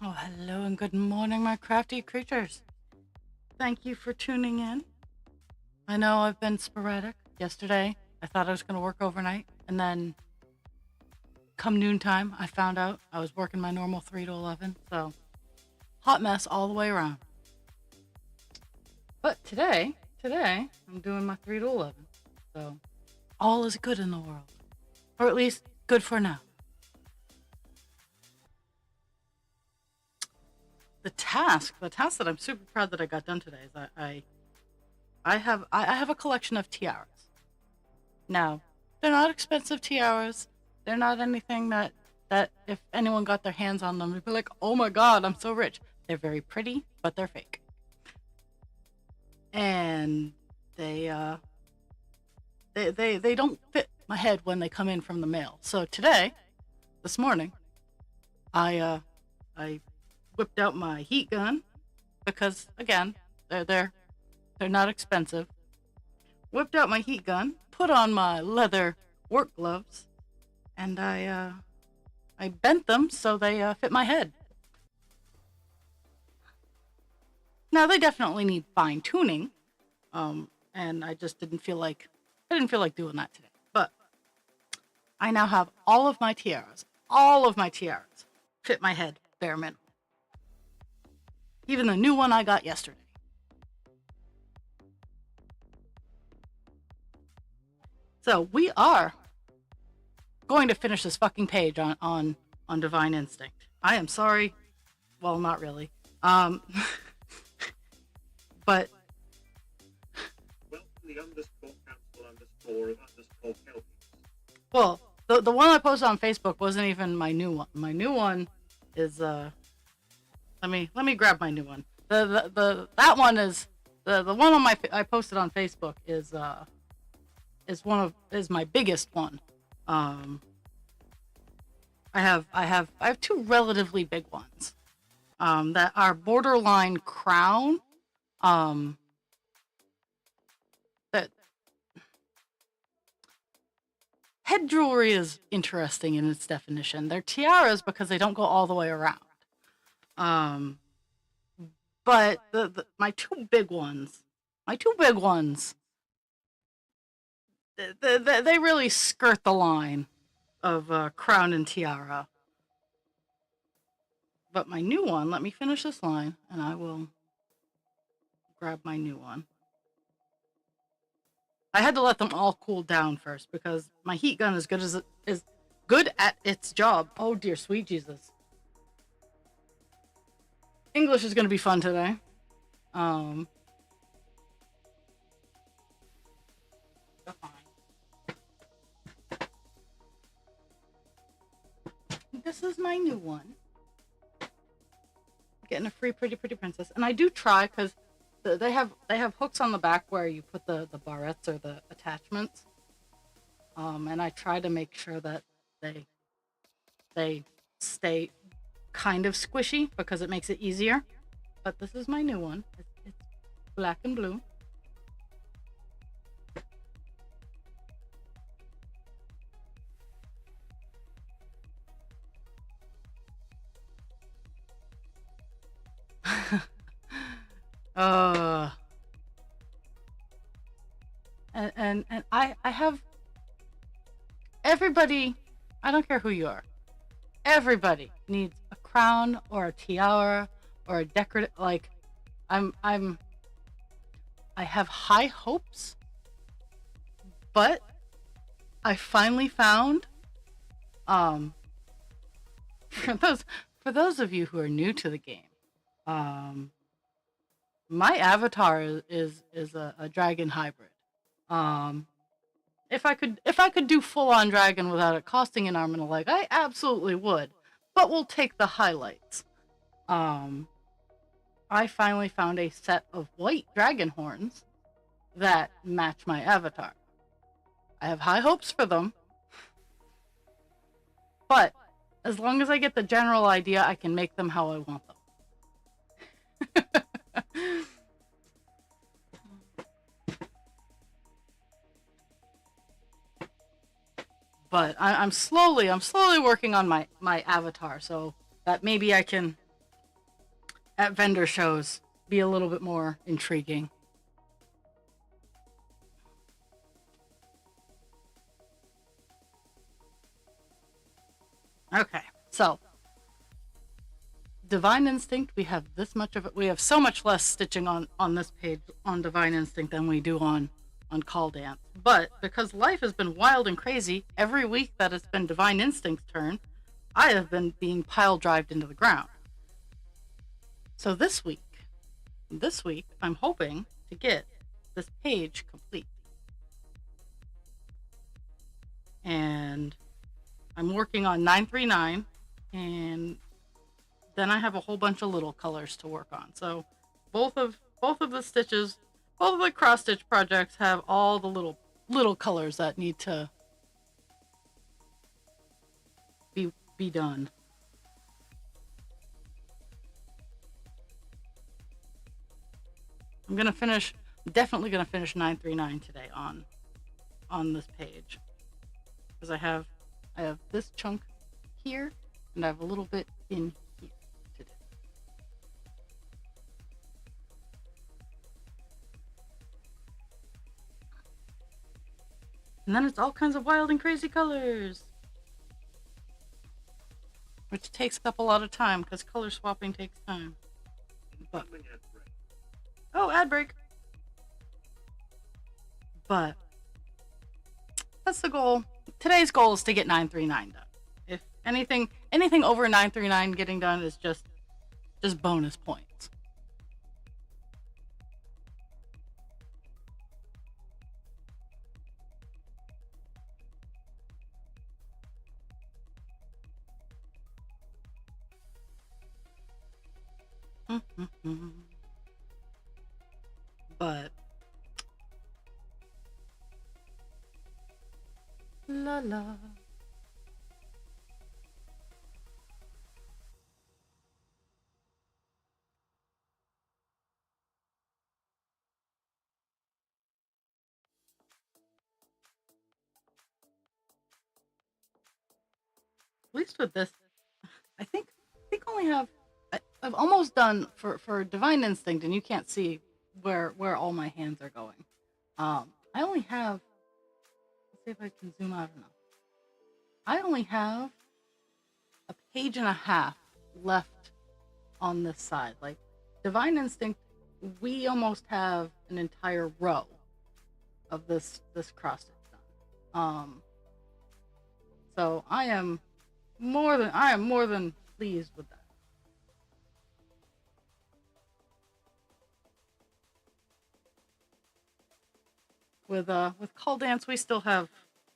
Oh, hello and good morning, my crafty creatures. Thank you for tuning in. I know I've been sporadic. Yesterday, I thought I was going to work overnight, and then come noontime, I found out I was working my normal 3 to 11, so hot mess all the way around. But today, I'm doing my 3 to 11, so all is good in the world, or at least good for now. The task that I'm super proud that I got done today is I have a collection of tiaras. Now, they're not expensive tiaras. They're not anything that if anyone got their hands on them, they'd be like, "Oh my god, I'm so rich." They're very pretty, but they're fake. And they don't fit my head when they come in from the mail. So this morning, I whipped out my heat gun because again, they're not expensive. Whipped out my heat gun, put on my leather work gloves, and I bent them so they fit my head. Now they definitely need fine tuning, and I just didn't feel like doing that today. But I now have all of my tiaras fit my head bare minimum. Even the new one I got yesterday. So we are going to finish this fucking page on Divine Instinct. I am sorry. Well, not really. But Welcome the underscore council underscore Kelpies. Well, the one I posted on Facebook wasn't even my new one. My new one is let me grab my new one. That one is the one on I posted on Facebook is my biggest one. I have two relatively big ones that are borderline crown. That head jewelry is interesting in its definition. They're tiaras because they don't go all the way around. But my two big ones, they really skirt the line of crown and tiara. But my new one, let me finish this line, and I will grab my new one. I had to let them all cool down first because my heat gun is good at its job. Oh dear sweet Jesus. English is going to be fun today. This is my new one. Getting a free pretty princess, and I do try because they have hooks on the back where you put the barrettes or the attachments, and I try to make sure that they stay kind of squishy because it makes it easier. But this is my new one. It's black and blue. And I have everybody, I don't care who you are, everybody needs a crown or a tiara or a decorative, like I have high hopes, but I finally found for those of you who are new to the game, my avatar is a dragon hybrid. If I could do full on dragon without it costing an arm and a leg, I absolutely would. But we'll take the highlights. I finally found a set of white dragon horns that match my avatar. I have high hopes for them, but as long as I get the general idea, I can make them how I want them. But I'm slowly working on my avatar so that maybe I can at vendor shows be a little bit more intriguing. Okay, so Divine Instinct, we have this much of it. We have so much less stitching on this page on Divine Instinct than we do on Call Dance. But because life has been wild and crazy, every week that it's been Divine Instinct's turn, I have been being pile drived into the ground. So this week, I'm hoping to get this page complete. And I'm working on 939, and then I have a whole bunch of little colors to work on. So both of the stitches, both of the cross stitch projects have all the little colors that need to be done. I'm definitely gonna finish 939 today on this page, because I have this chunk here, and I have a little bit in here to do. And then it's all kinds of wild and crazy colors, which takes up a lot of time because color swapping takes time. But oh, ad break. But that's the goal. Today's goal is to get 939 done. If anything over 939 getting done is just bonus points. But la la. At least with this, I think only have I've almost done for Divine Instinct, and you can't see where all my hands are going. I only have, let's see if I can zoom out enough. I only have a page and a half left on this side. Like Divine Instinct, we almost have an entire row of this cross stitch done. So I am more than pleased with that. With Call Dance, we still have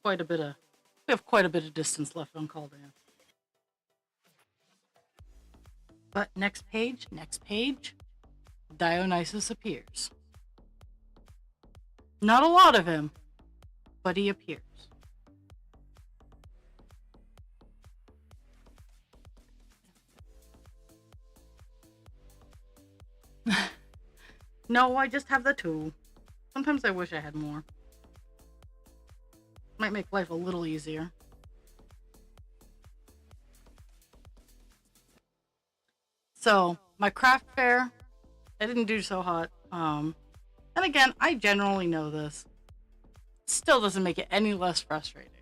quite a bit of distance left on Call Dance. But next page, Dionysus appears. Not a lot of him, but he appears. No, I just have the two. Sometimes I wish I had more. Might make life a little easier. So, my craft fair, I didn't do so hot. And again, I generally know this. Still doesn't make it any less frustrating.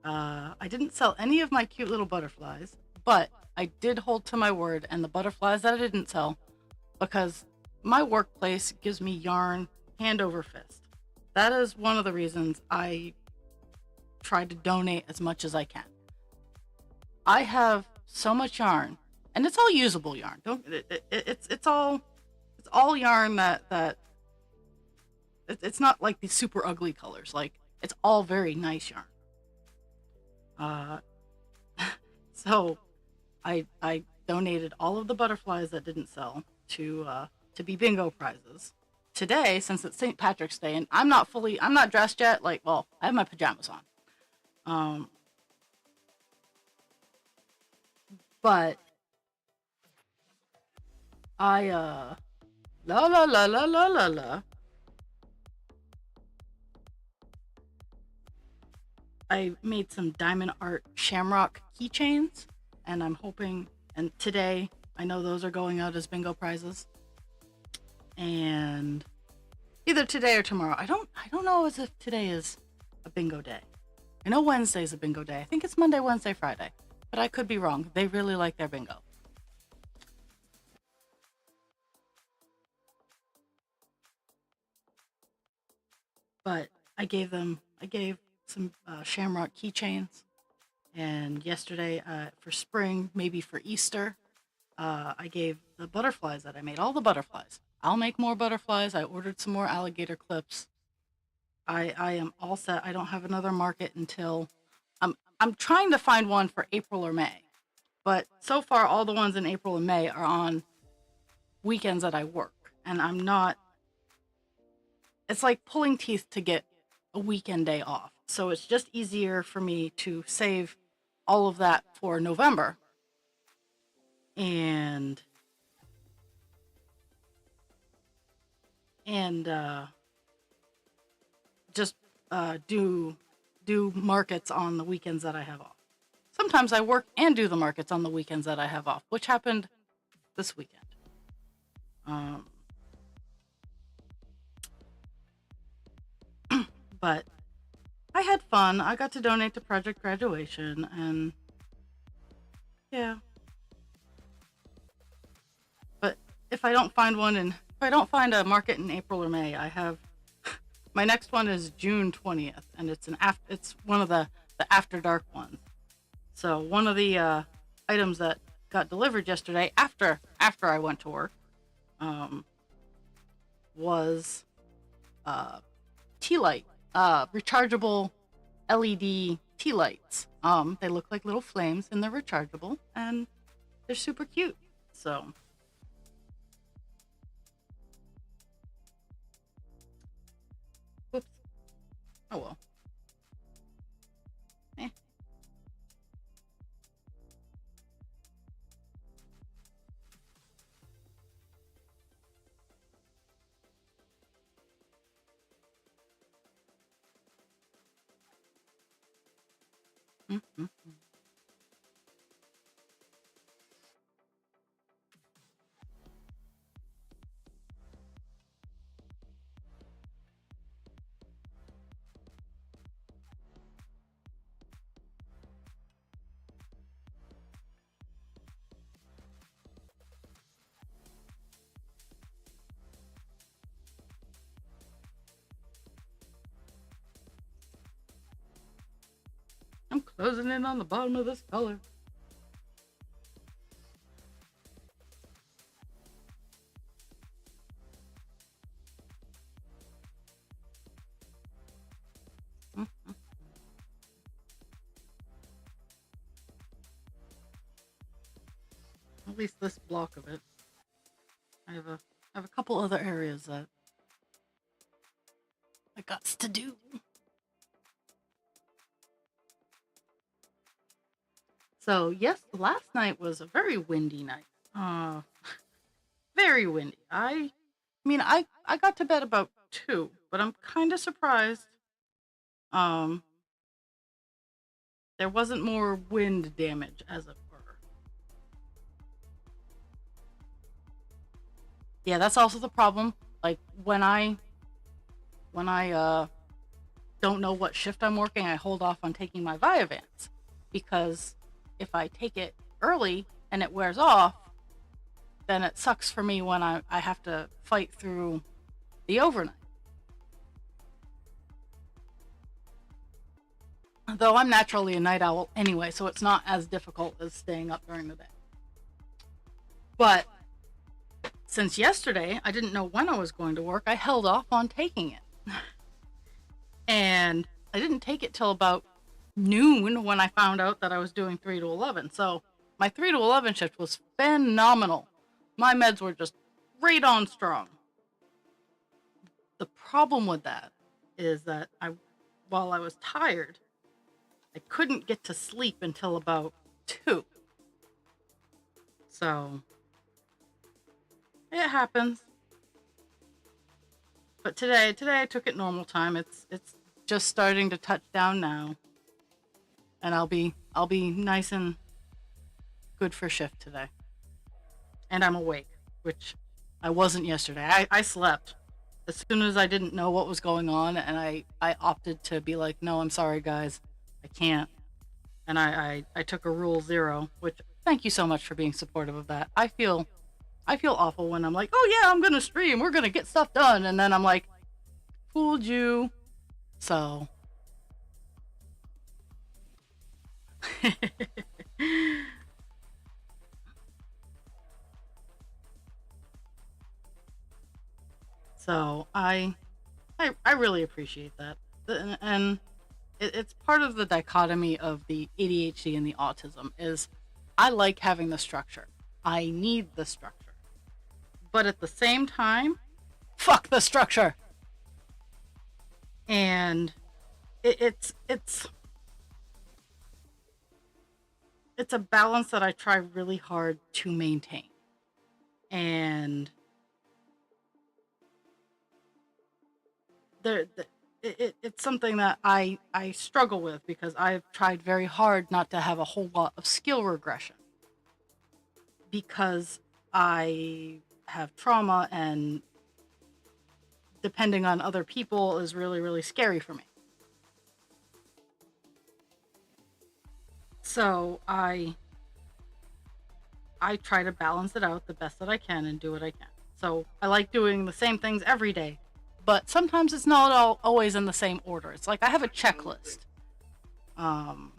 I didn't sell any of my cute little butterflies, but I did hold to my word, and the butterflies that I didn't sell, because my workplace gives me yarn hand over fist. That is one of the reasons I try to donate as much as I can. I have so much yarn, and it's all usable yarn. It's all yarn that it's not like these super ugly colors. Like, it's all very nice yarn. So I donated all of the butterflies that didn't sell to be bingo prizes. Today, since it's St. Patrick's Day, and I'm not dressed yet. Like, well, I have my pajamas on. But I la la la la la la la. I made some diamond art shamrock keychains, and I'm hoping, and today I know those are going out as bingo prizes. And either today or tomorrow. I don't know as if today is a bingo day. I know Wednesday's a bingo day. I think it's Monday, Wednesday, Friday. But I could be wrong. They really like their bingo. But I gave some shamrock keychains. And yesterday, for spring, maybe for Easter, I gave the butterflies that I made, all the butterflies. I'll make more butterflies. I ordered some more alligator clips. I am all set. I don't have another market until I'm trying to find one for April or May. But so far all the ones in April and May are on weekends that I work. And I'm not, it's like pulling teeth to get a weekend day off. So it's just easier for me to save all of that for November. And just do markets on the weekends that I have off. Sometimes I work and do the markets on the weekends that I have off, which happened this weekend. But I had fun. I got to donate to Project Graduation, and yeah. But if I don't find a market in April or May, I have my next one is June 20th, and it's one of the after dark ones. So one of the items that got delivered yesterday after I went to work was tea light, rechargeable LED tea lights. They look like little flames and they're rechargeable and they're super cute. So whoops. Oh well. Eh. Mm-hmm. I'm closing in on the bottom of this color. Mm-hmm. At least this block of it. I have a couple other areas that I got to do. So yes, last night was a very windy night. Very windy. I got to bed about 2, but I'm kind of surprised. Um, there wasn't more wind damage, as it were. Yeah, that's also the problem. Like when I don't know what shift I'm working, I hold off on taking my Vyvanse because if I take it early and it wears off, then it sucks for me when I have to fight through the overnight. Though I'm naturally a night owl anyway, so it's not as difficult as staying up during the day. But since yesterday, I didn't know when I was going to work, I held off on taking it. And I didn't take it till about noon when I found out that I was doing 3 to 11. So my 3 to 11 shift was phenomenal. My meds were just right on strong. The problem with that is that while I was tired, I couldn't get to sleep until about 2. So it happens. But today I took it normal time. It's just starting to touch down now. And I'll be nice and good for shift today. and I'm awake, which I wasn't yesterday. I slept as soon as I didn't know what was going on, and I opted to be like, no, I'm sorry, guys, I can't. And I took a rule 0, which thank you so much for being supportive of that. I feel awful when I'm like, oh yeah, I'm gonna stream, we're gonna get stuff done, and then I'm like, fooled you. So so I really appreciate that. And it's part of the dichotomy of the ADHD and the autism is I like having the structure. I need the structure. But at the same time, fuck the structure. And it's it's a balance that I try really hard to maintain. And there it's something that I struggle with because I've tried very hard not to have a whole lot of skill regression because I have trauma, and depending on other people is really, really scary for me. So I try to balance it out the best that I can and do what I can. So I like doing the same things every day, but sometimes it's not always in the same order. It's like I have a checklist. Um,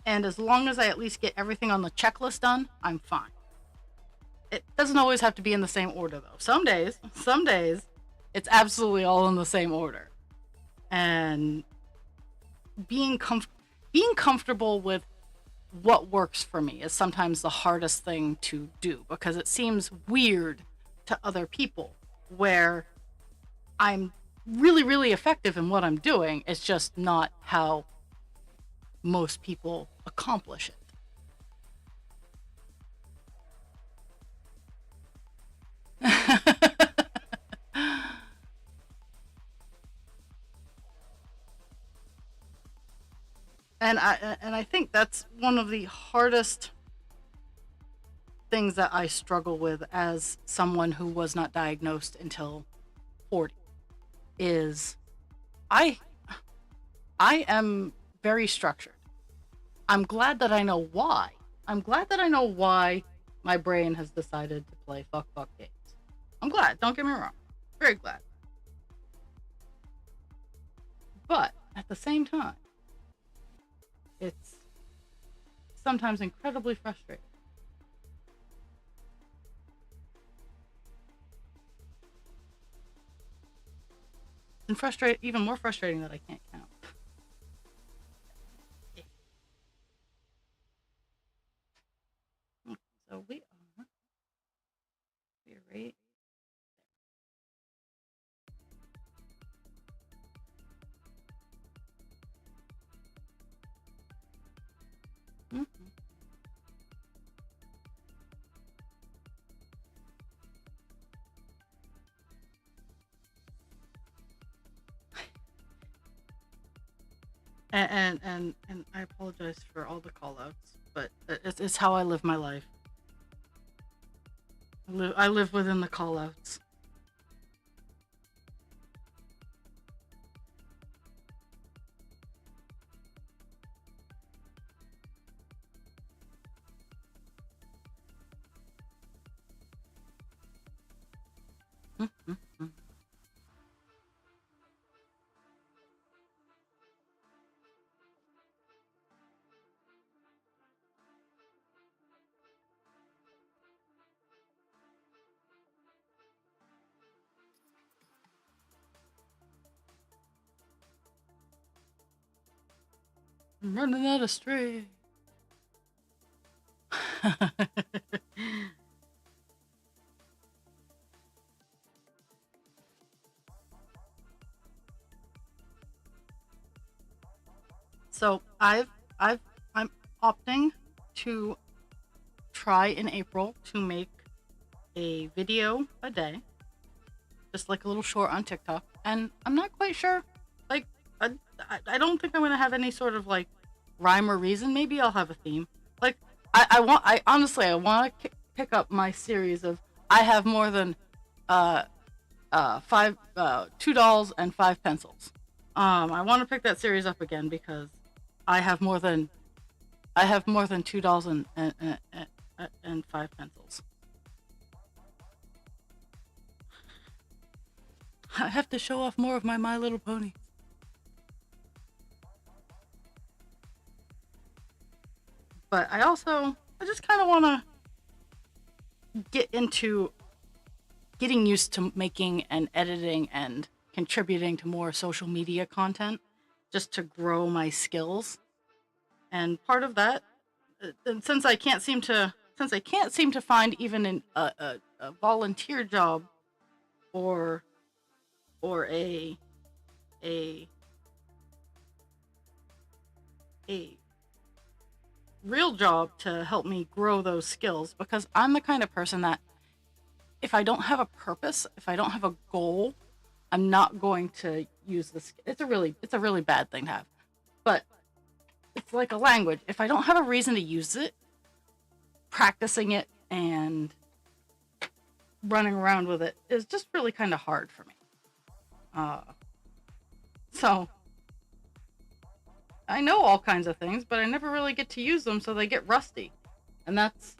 and as long as I at least get everything on the checklist done, I'm fine. It doesn't always have to be in the same order though. Some days, it's absolutely all in the same order. And being being comfortable with what works for me is sometimes the hardest thing to do because it seems weird to other people where I'm really, really effective in what I'm doing. It's just not how most people accomplish it. And I think that's one of the hardest things that I struggle with as someone who was not diagnosed until 40 is I I am very structured. I'm glad that I know why. I'm glad that I know why my brain has decided to play fuck games. I'm glad, don't get me wrong. Very glad. But at the same time, it's sometimes incredibly frustrating. And even more frustrating that I can't count. So we're right. Mm-hmm. And I apologize for all the call outs, but it's how I live my life. I live within the call outs. Mm-hmm. I'm running out of string. So I'm opting to try in April to make a video a day, just like a little short on TikTok. And I'm not quite sure, like, I don't think I'm gonna have any sort of like rhyme or reason. Maybe I'll have a theme. Like, I honestly, I want to pick up my series of I have more than two dolls and five pencils. I want to pick that series up again because I have more than two dolls and five pencils. I have to show off more of my My Little Ponies. But I just kind of want to get into getting used to making and editing and contributing to more social media content just to grow my skills. And part of that, since I can't seem to find even a volunteer job or a real job to help me grow those skills, because I'm the kind of person that if I don't have a purpose, if I don't have a goal, I'm not going to use this. It's a really bad thing to have, but it's like a language. If I don't have a reason to use it, practicing it and running around with it is just really kind of hard for me. So I know all kinds of things, but I never really get to use them, so they get rusty. And that's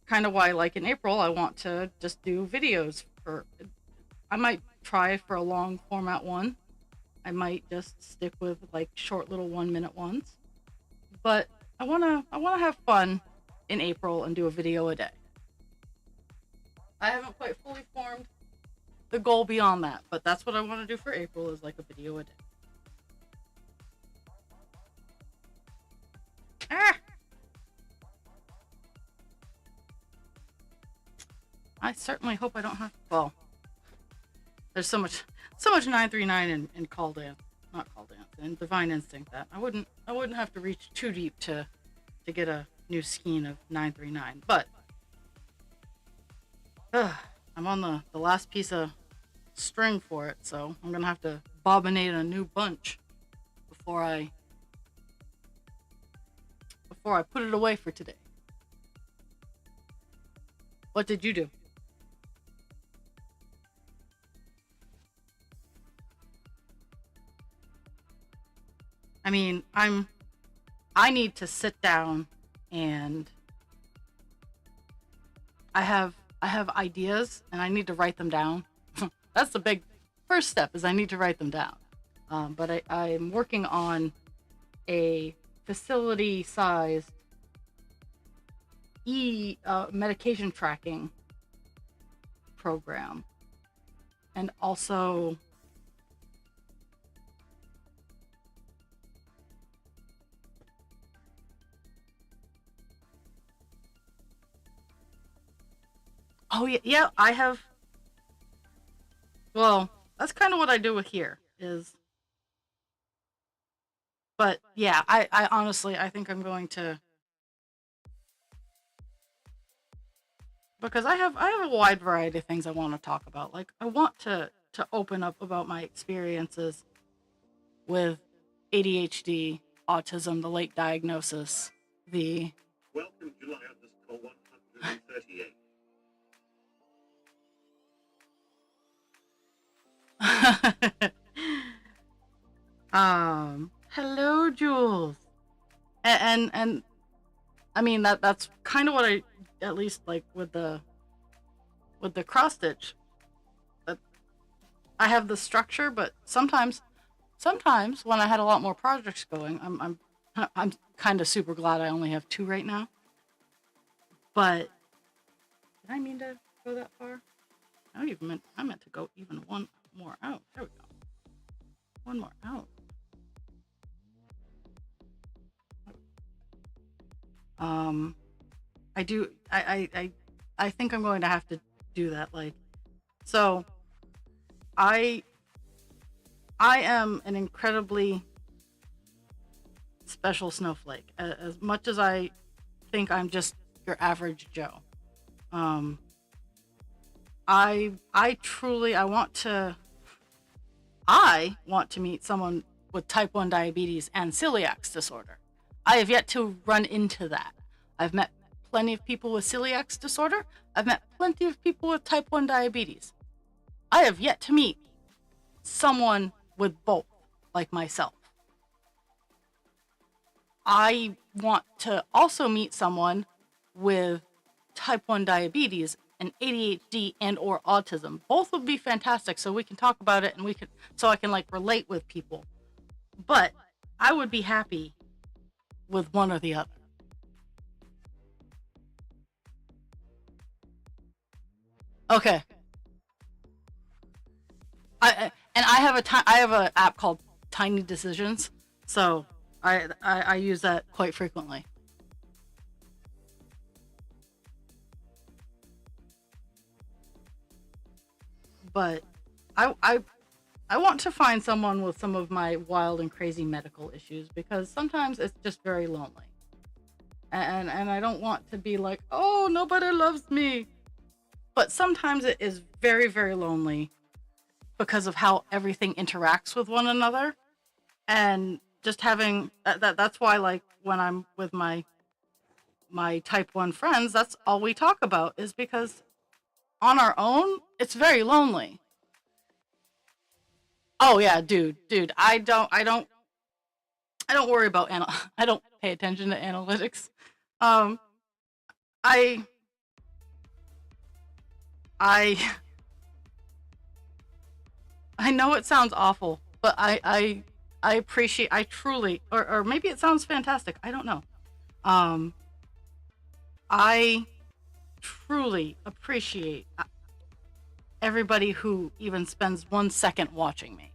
kind of why, like in April, I want to just do videos I might try for a long format one. I might just stick with like short little 1-minute ones. But I wanna have fun in April and do a video a day. I haven't quite fully formed the goal beyond that, but that's what I want to do for April, is like a video a day. I certainly hope I don't have. Well, there's so much 939 and Call Dance, not Call Dance, and Divine Instinct that I wouldn't have to reach too deep to get a new skein of 939. But I'm on the last piece of string for it, so I'm gonna have to bobinate a new bunch before I put it away for today. What did you do? I mean, I need to sit down and I have ideas and I need to write them down. That's the big first step, is I need to write them down. But I'm working on a facility-sized medication tracking program, and also yeah, I have. Well, that's kind of what I do with here is. But yeah, I honestly, I think I'm going to, because I have a wide variety of things I want to talk about. Like, I want to open up about my experiences with ADHD, autism, the late diagnosis, the Welcome July _ 138. Hello, Jules. And I mean that's kind of what I, at least like with the cross stitch, that I have the structure, but sometimes when I had a lot more projects going, I'm kind of super glad I only have 2 right now. But did I mean to go that far? I meant to go even one more out. There we go. One more out. I think I'm going to have to do that. Like, so I am an incredibly special snowflake. As much as I think I'm just your average Joe. I want to meet someone with type 1 diabetes and celiac disorder. I have yet to run into that. I've met plenty of people with celiac disorder. I've met plenty of people with type 1 diabetes. I have yet to meet someone with both, like myself. I want to also meet someone with type 1 diabetes and ADHD and or autism. Both would be fantastic, so we can talk about it and so I can like relate with people. But I would be happy with one or the other. Okay. I have an app called Tiny Decisions, so I use that quite frequently. But I want to find someone with some of my wild and crazy medical issues, because sometimes it's just very lonely. And I don't want to be like, oh, nobody loves me. But sometimes it is very, very lonely because of how everything interacts with one another. And just having that's why, like, when I'm with my type 1 friends, that's all we talk about, is because on our own, it's very lonely. Oh yeah, dude, I don't worry about I don't pay attention to analytics. Um, I I I know it sounds awful, but I appreciate, I truly, or maybe it sounds fantastic. I don't know. Um, I truly appreciate everybody who even spends 1 second watching me.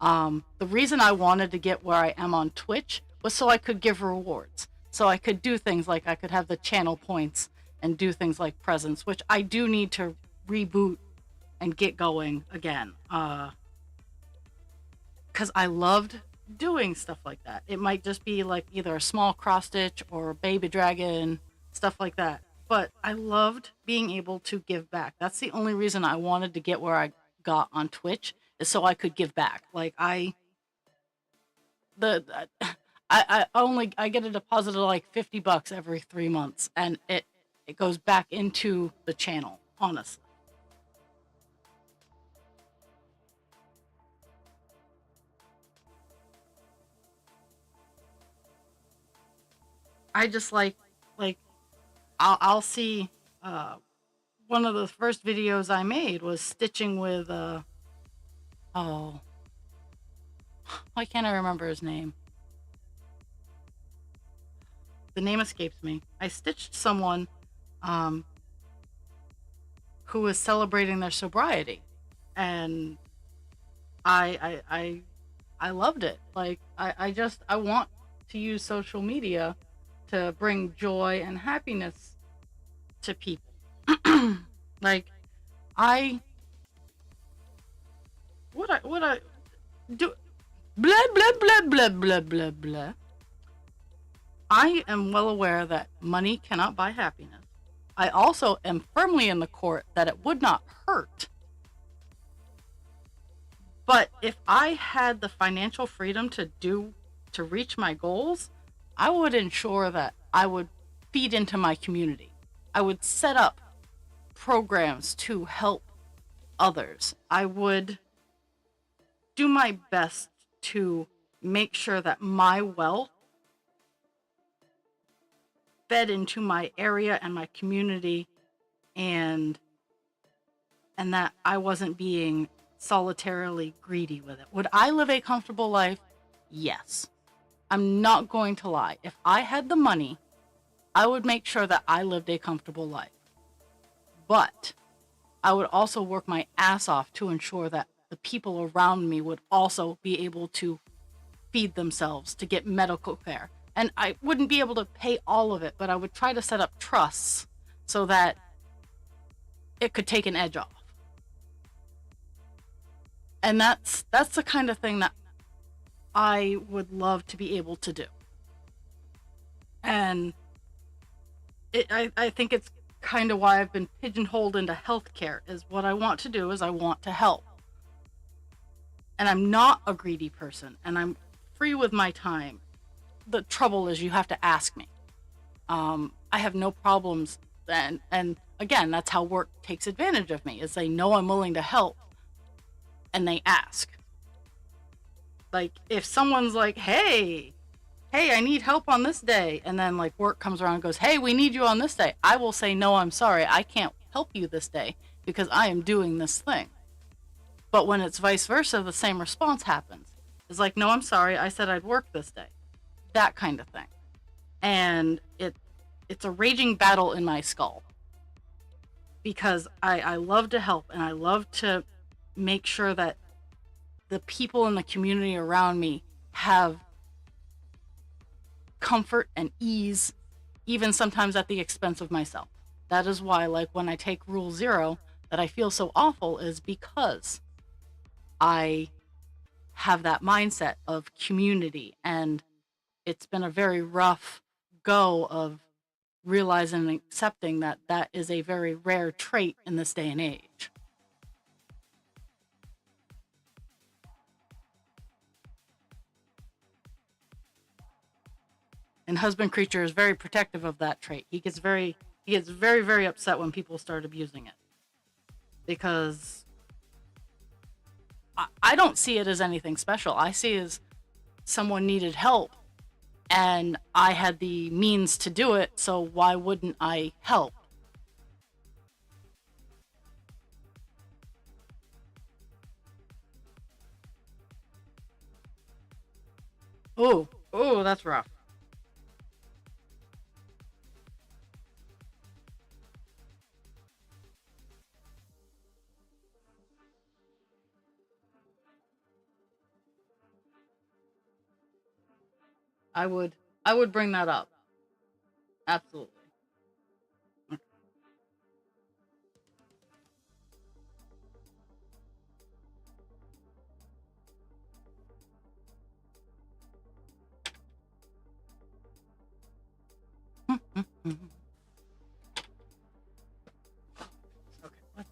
The reason I wanted to get where I am on Twitch was so I could give rewards. So I could do things like I could have the channel points and do things like presents, which I do need to reboot and get going again. Because I loved doing stuff like that. It might just be like either a small cross stitch or a baby dragon, stuff like that. But I loved being able to give back. That's the only reason I wanted to get where I got on Twitch, is so I could give back. Like the I get a deposit of like $50 every 3 months, and it goes back into the channel, honestly. I just like I'll see one of the first videos I made was stitching with oh, why can't I remember his name? The name escapes me. I stitched someone um who was celebrating their sobriety, and I loved it. Like I want to use social media to bring joy and happiness to people. Like I what I do, blah blah blah blah blah blah blah. I am well aware that money cannot buy happiness. I also am firmly in the court that it would not hurt. But if I had the financial freedom to reach my goals, I would ensure that I would feed into my community. I would set up programs to help others. I would do my best to make sure that my wealth fed into my area and my community, and that I wasn't being solitarily greedy with it. Would I live a comfortable life? Yes. I'm not going to lie. If I had the money, I would make sure that I lived a comfortable life. But I would also work my ass off to ensure that the people around me would also be able to feed themselves, to get medical care. And I wouldn't be able to pay all of it, but I would try to set up trusts so that it could take an edge off. And that's the kind of thing that I would love to be able to do. And I think it's kind of why I've been pigeonholed into healthcare, is what I want to do is I want to help. And I'm not a greedy person, and I'm free with my time. The trouble is you have to ask me. I have no problems. And again, that's how work takes advantage of me, is they know I'm willing to help and they ask. Like if someone's like, hey, I need help on this day, and then like work comes around and goes, hey, we need you on this day, I will say, no, I'm sorry, I can't help you this day because I am doing this thing. But when it's vice versa, the same response happens. It's like, no, I'm sorry, I said I'd work this day. That kind of thing. And it's a raging battle in my skull because I love to help and I love to make sure that the people in the community around me have comfort and ease, even sometimes at the expense of myself. That is why, like, when I take Rule 0, that I feel so awful is because I have that mindset of community, and it's been a very rough go of realizing and accepting that that is a very rare trait in this day and age. And husband creature is very protective of that trait. He gets very, very upset when people start abusing it because I don't see it as anything special. I see it as someone needed help and I had the means to do it, so why wouldn't I help? Oh, that's rough. I would I would bring that up. Absolutely. Okay, let's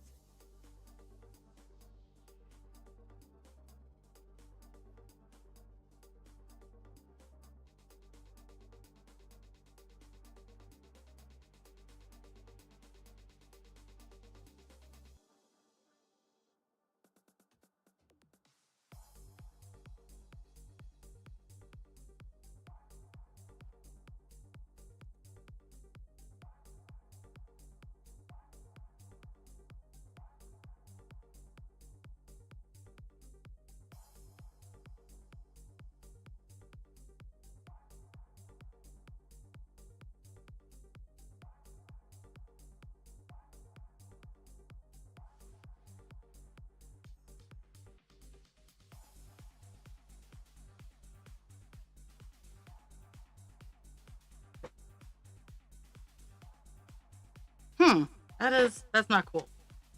Hmm. That's not cool.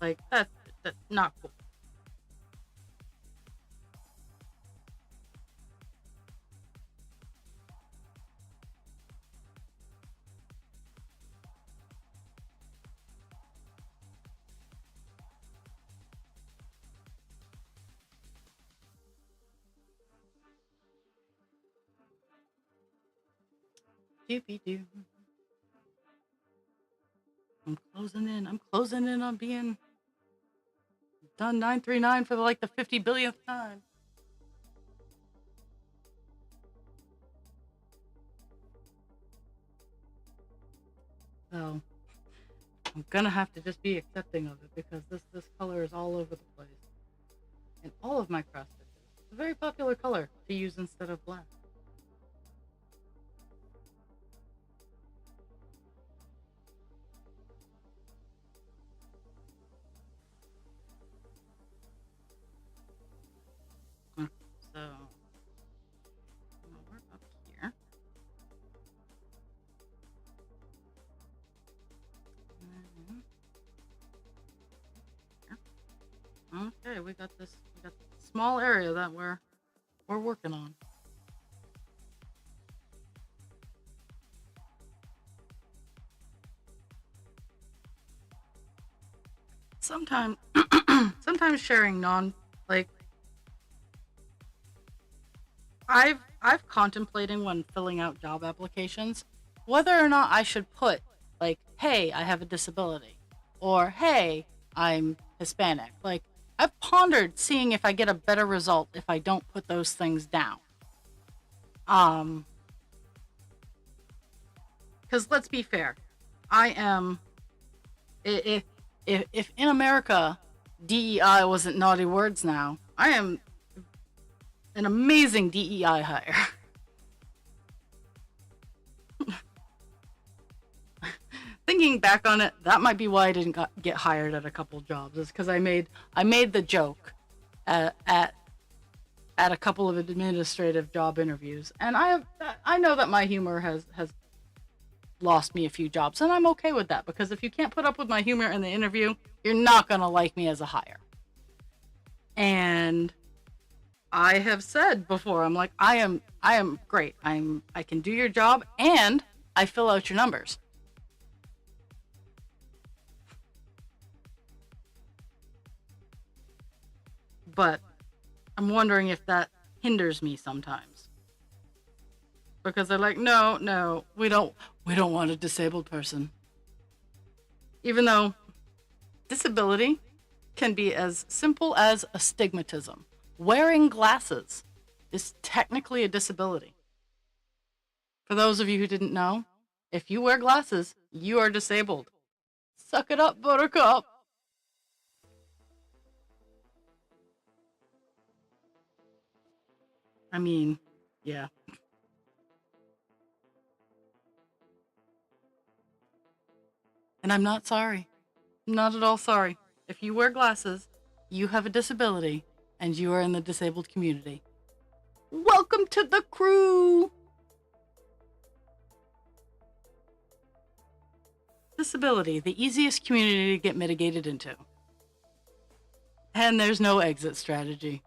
Like that's not cool. Doopy doo. I'm closing in. I'm closing in on being done 939 for like the 50 billionth time. So I'm gonna have to just be accepting of it because this color is all over the place in all of my cross stitches. It's a very popular color to use instead of black. Okay, so we're up here. Okay, we got this small area that we're working on. Sometimes sometimes sharing non like I've contemplating when filling out job applications whether or not I should put Like, hey, I have a disability. Or, hey, I'm Hispanic. Like, I've pondered seeing if I get a better result if I don't put those things down. Um, because let's be fair, I am if in America DEI wasn't naughty words now, I am an amazing DEI hire. Thinking back on it, that might be why I didn't get hired at a couple jobs. Is because I made the joke at a couple of administrative job interviews, and I know that my humor has lost me a few jobs, and I'm okay with that, because if you can't put up with my humor in the interview, you're not gonna like me as a hire. And I have said before, I'm like, I am great. I can do your job, and I fill out your numbers. But I'm wondering if that hinders me sometimes, because they're like, no, no, we don't want a disabled person, even though disability can be as simple as astigmatism. Wearing glasses is technically a disability. For those of you who didn't know, if you wear glasses, you are disabled. Suck it up, Buttercup. I mean, yeah. And I'm not sorry. I'm not at all sorry. If you wear glasses, you have a disability, and you are in the disabled community. Welcome to the crew! Disability, the easiest community to get mitigated into. And there's no exit strategy.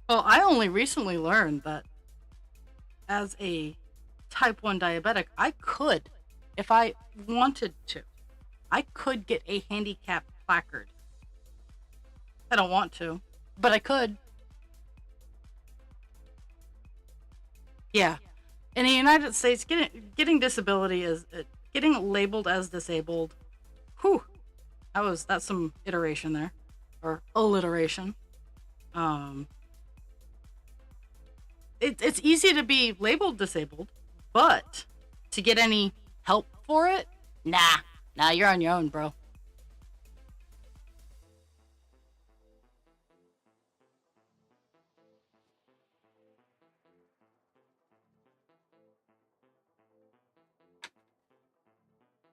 Well, I only recently learned that as a type 1 diabetic, I could, if I wanted to, I could get a handicap placard. I don't want to, but I could. Yeah. In the United States, getting disability is getting labeled as disabled. Whew. That's some iteration there, or alliteration. Um, it's easy to be labeled disabled, but to get any help for it, nah, you're on your own, bro.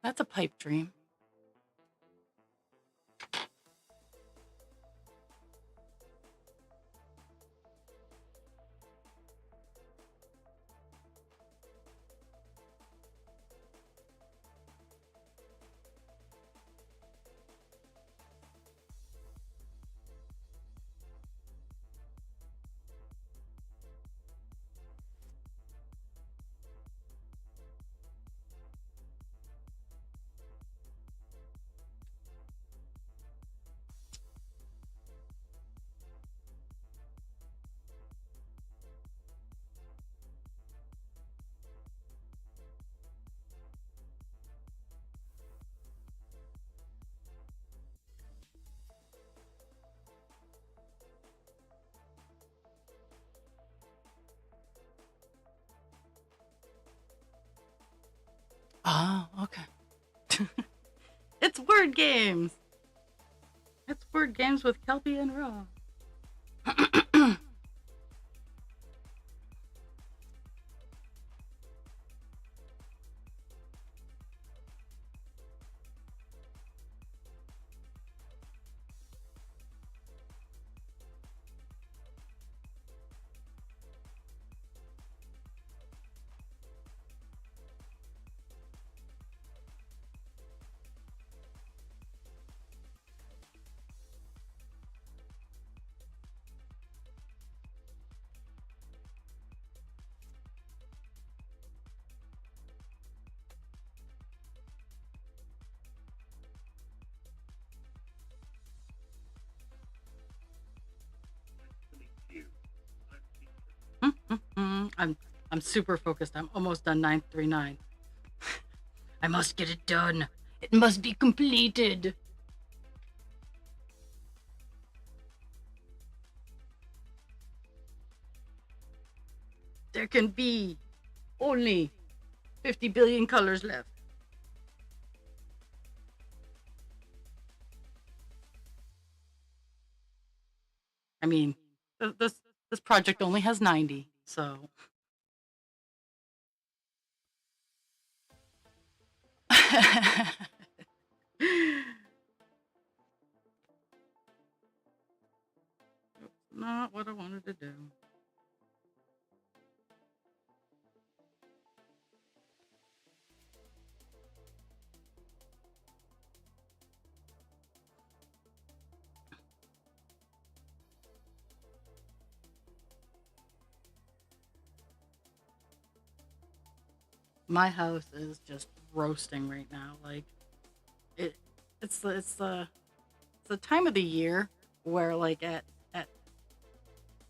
That's a pipe dream. Oh, okay. It's word games. It's word games with Kelpie and Raw. I'm super focused. I'm almost done 939. I must get it done. It must be completed. There can be only 50 billion colors left. I mean, this project only has 90, so. Not what I wanted to do. My house is just roasting right now. Like it, it's the time of the year where like at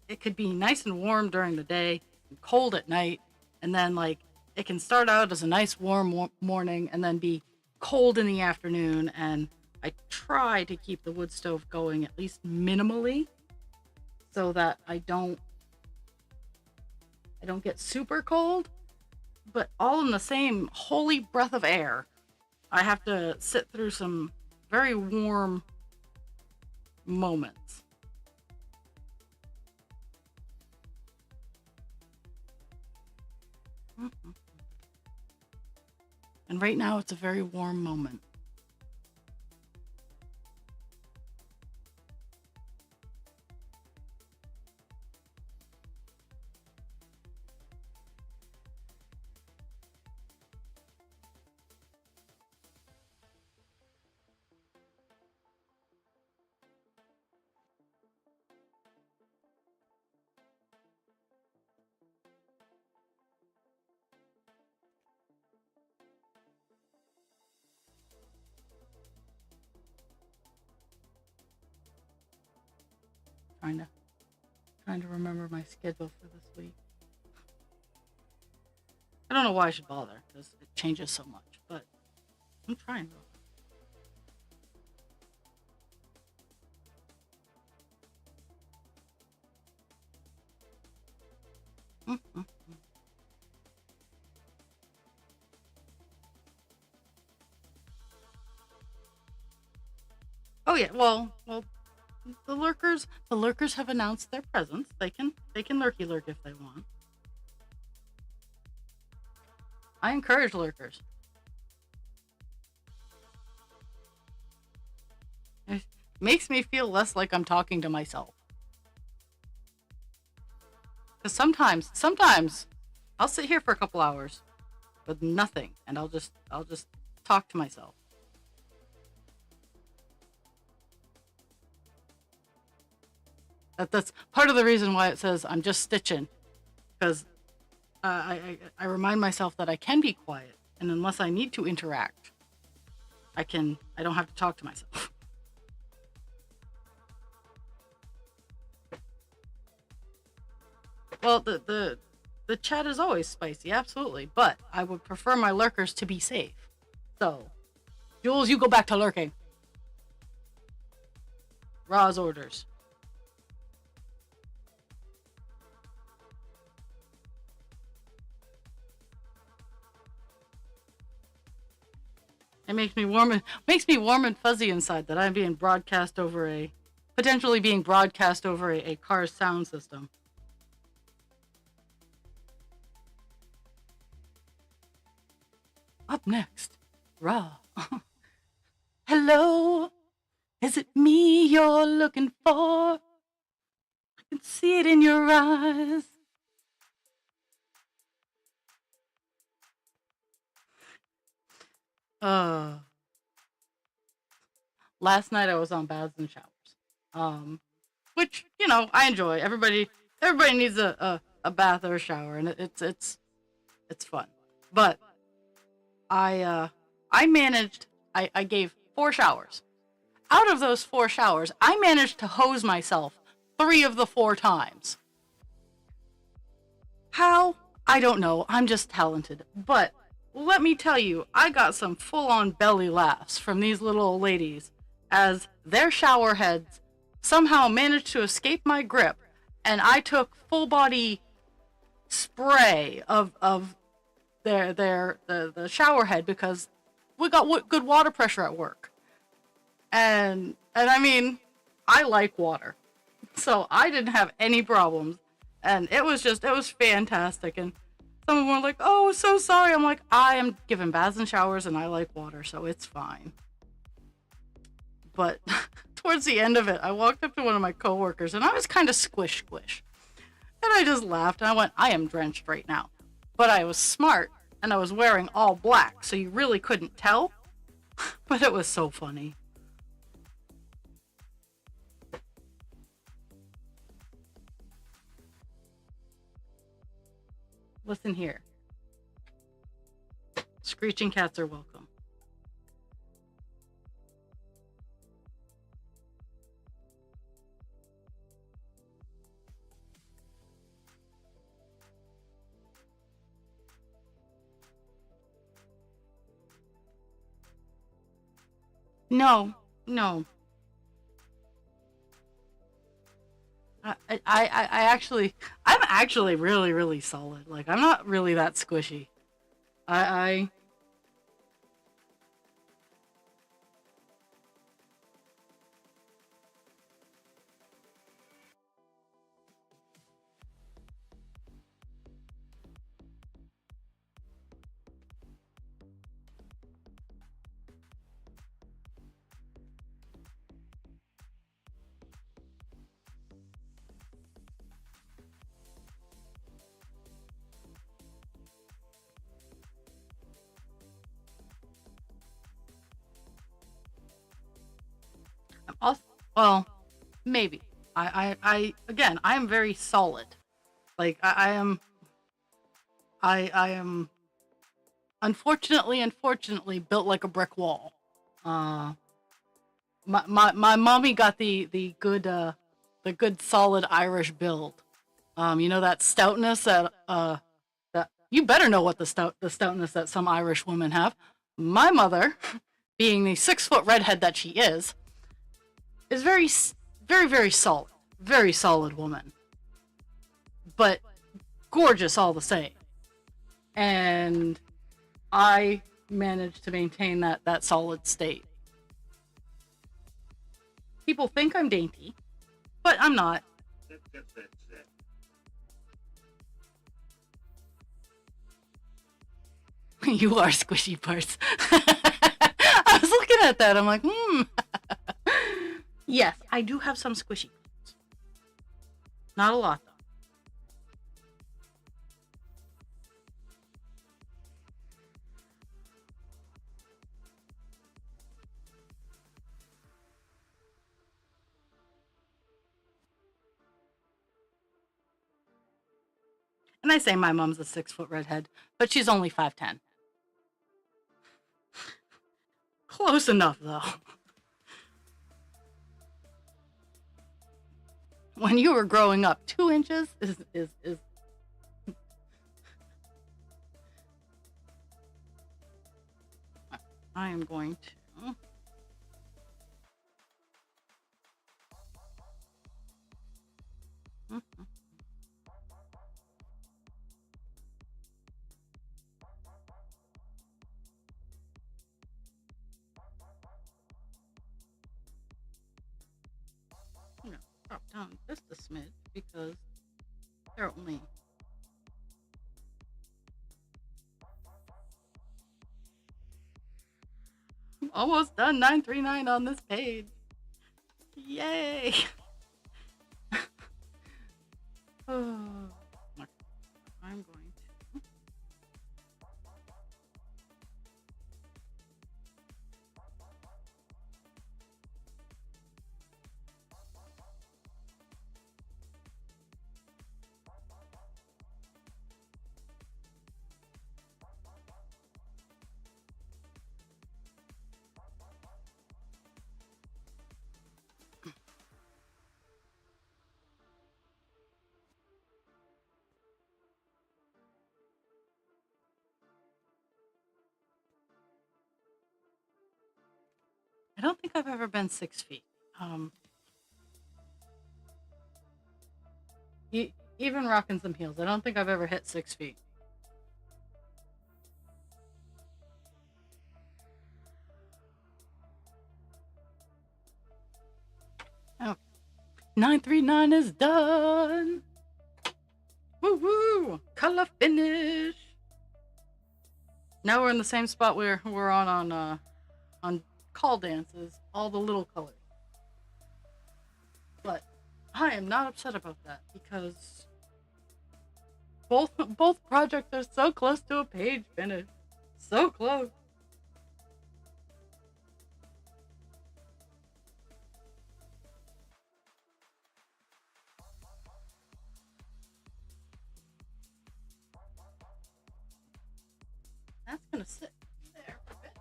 it could be nice and warm during the day and cold at night, and then like it can start out as a nice warm morning and then be cold in the afternoon. And I try to keep the wood stove going at least minimally so that I don't get super cold, but all in the same holy breath of air. I have to sit through some very warm moments. Mhm. And right now it's a very warm moment. Trying to trying to remember my schedule for this week. I don't know why I should bother because it changes so much, but I'm trying to. Mhm. Oh yeah, well, the lurkers have announced their presence. They can lurky lurk if they want. I encourage lurkers. It makes me feel less like I'm talking to myself. Because sometimes I'll sit here for a couple hours with nothing, and I'll just talk to myself. That's part of the reason why it says I'm just stitching, because I remind myself that I can be quiet, and unless I need to interact, I don't have to talk to myself. Well, the chat is always spicy, absolutely, but I would prefer my lurkers to be safe. So, Jules, you go back to lurking. Ra's orders. It makes me warm and fuzzy inside that I'm being broadcast over a potentially being broadcast over a car's sound system. Up next, Ra. Hello, is it me you're looking for? I can see it in your eyes. Uh, Last night I was on baths and showers, um, which I enjoy. Everybody needs a bath or a shower, and it's fun. But I managed. I gave 4 showers. Out of those 4 showers, I managed to hose myself 3 of the 4 times. How I don't know. I'm just talented. But let me tell you, I got some full on belly laughs from these little old ladies as their shower heads somehow managed to escape my grip, and I took full body spray of the shower head because we got good water pressure at work. And I mean, I like water. So I didn't have any problems. And it was fantastic. And some of them were like, oh, so sorry. I'm like, I am giving baths and showers and I like water, so it's fine. But towards the end of it, I walked up to one of my coworkers and I was kind of squish. And I just laughed and I went, I am drenched right now. But I was smart and I was wearing all black, so you really couldn't tell. But it was so funny. Listen here. Screeching cats are welcome. No, no. I'm actually really, really solid. Like, I'm not really that squishy. I I'm also, well, maybe. Again, I am very solid. Like, I am, unfortunately, built like a brick wall. Uh, my mommy got the good solid Irish build. You know that stoutness that you better know what the stoutness that some Irish women have. My mother, being the 6 foot redhead that she is very solid, very solid woman, but gorgeous all the same. And I managed to maintain that solid state. People think I'm dainty, but I'm not. That's You are squishy parts. I was looking at that. I'm like, Yes, I do have some squishy parts. Not a lot, though. And I say my mom's a 6 foot redhead, but she's only 5'10". Close enough, though. When you were growing up, 2 inches is I am going to. I'm gonna drop down just a smidge because they're only. I'm almost done 939 on this page. Yay! Oh, I'm going to. don't think I've ever been 6 feet. Um, even rocking some heels, I don't think I've ever hit 6 feet. Oh, 939 is done. Woo woo! Color finish. Now we're in the same spot we're on call dances, all the little colors. But I am not upset about that because both projects are so close to a page finish. So close. That's gonna sit there for a bit.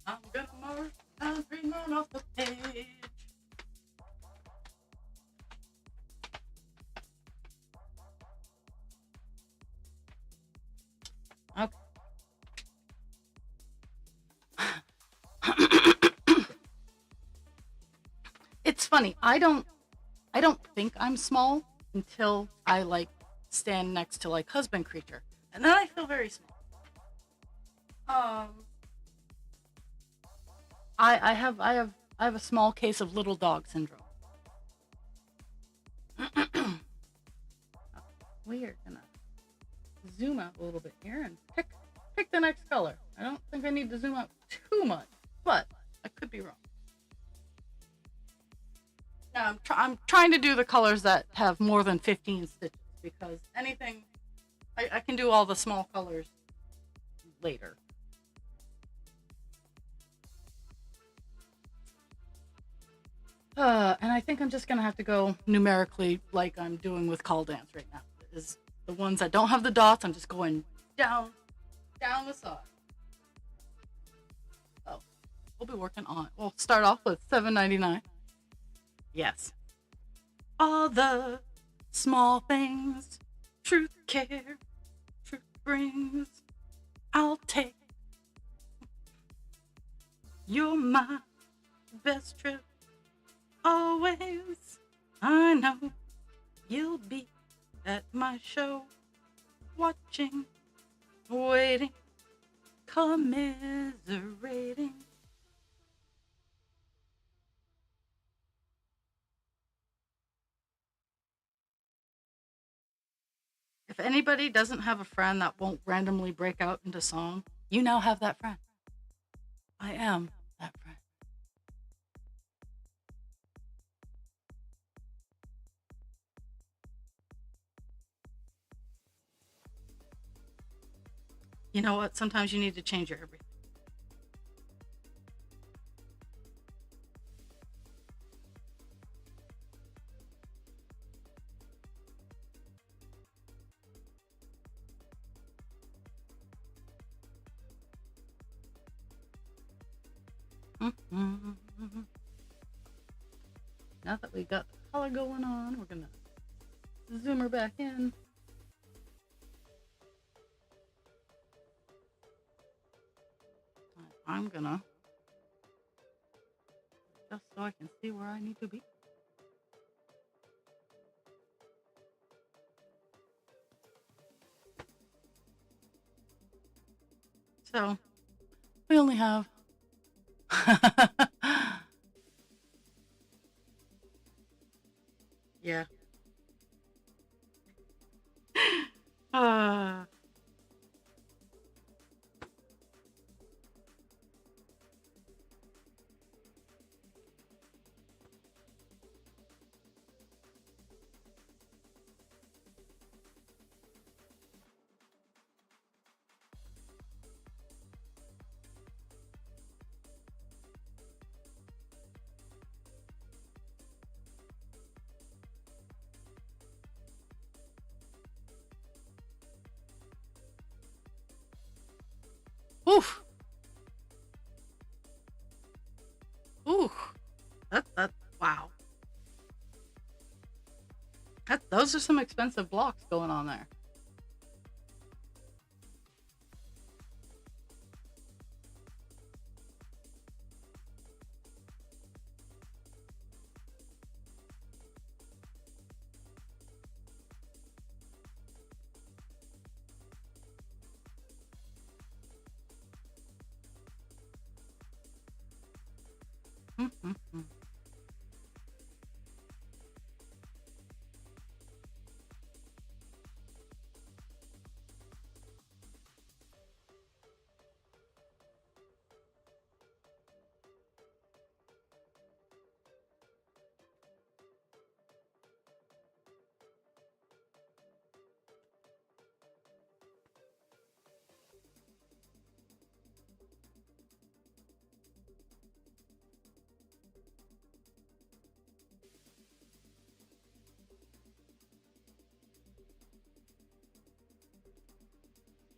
I'm gonna mark and bring on off the page. Okay. It's funny. I don't think I'm small until I like stand next to like husband creature, and then I feel very small. Um, I have a small case of little dog syndrome. We are gonna zoom out a little bit here and pick the next color. I don't think I need to zoom out too much, but I could be wrong. Now I'm trying to do the colors that have more than 15 stitches because anything I can do all the small colors later. And I think I'm just gonna have to go numerically like I'm doing with call dance right now. Is the ones that don't have the dots, I'm just going down the side. Oh, we'll be working on. We'll start off with $7.99. Yes. All the small things, truth care, truth brings. I'll take. You're my best trip. Always, I know you'll be at my show, watching, waiting, commiserating. If anybody doesn't have a friend that won't randomly break out into song, you now have that friend. I am that friend. You know what? Sometimes you need to change your everything. Mm-hmm. Now that we got the color going on, we're gonna zoom her back in. I'm gonna just so I can see where I need to be. So we only have yeah. uh, oof. Oof. That wow. Those are some expensive blocks going on there. Mm-hmm.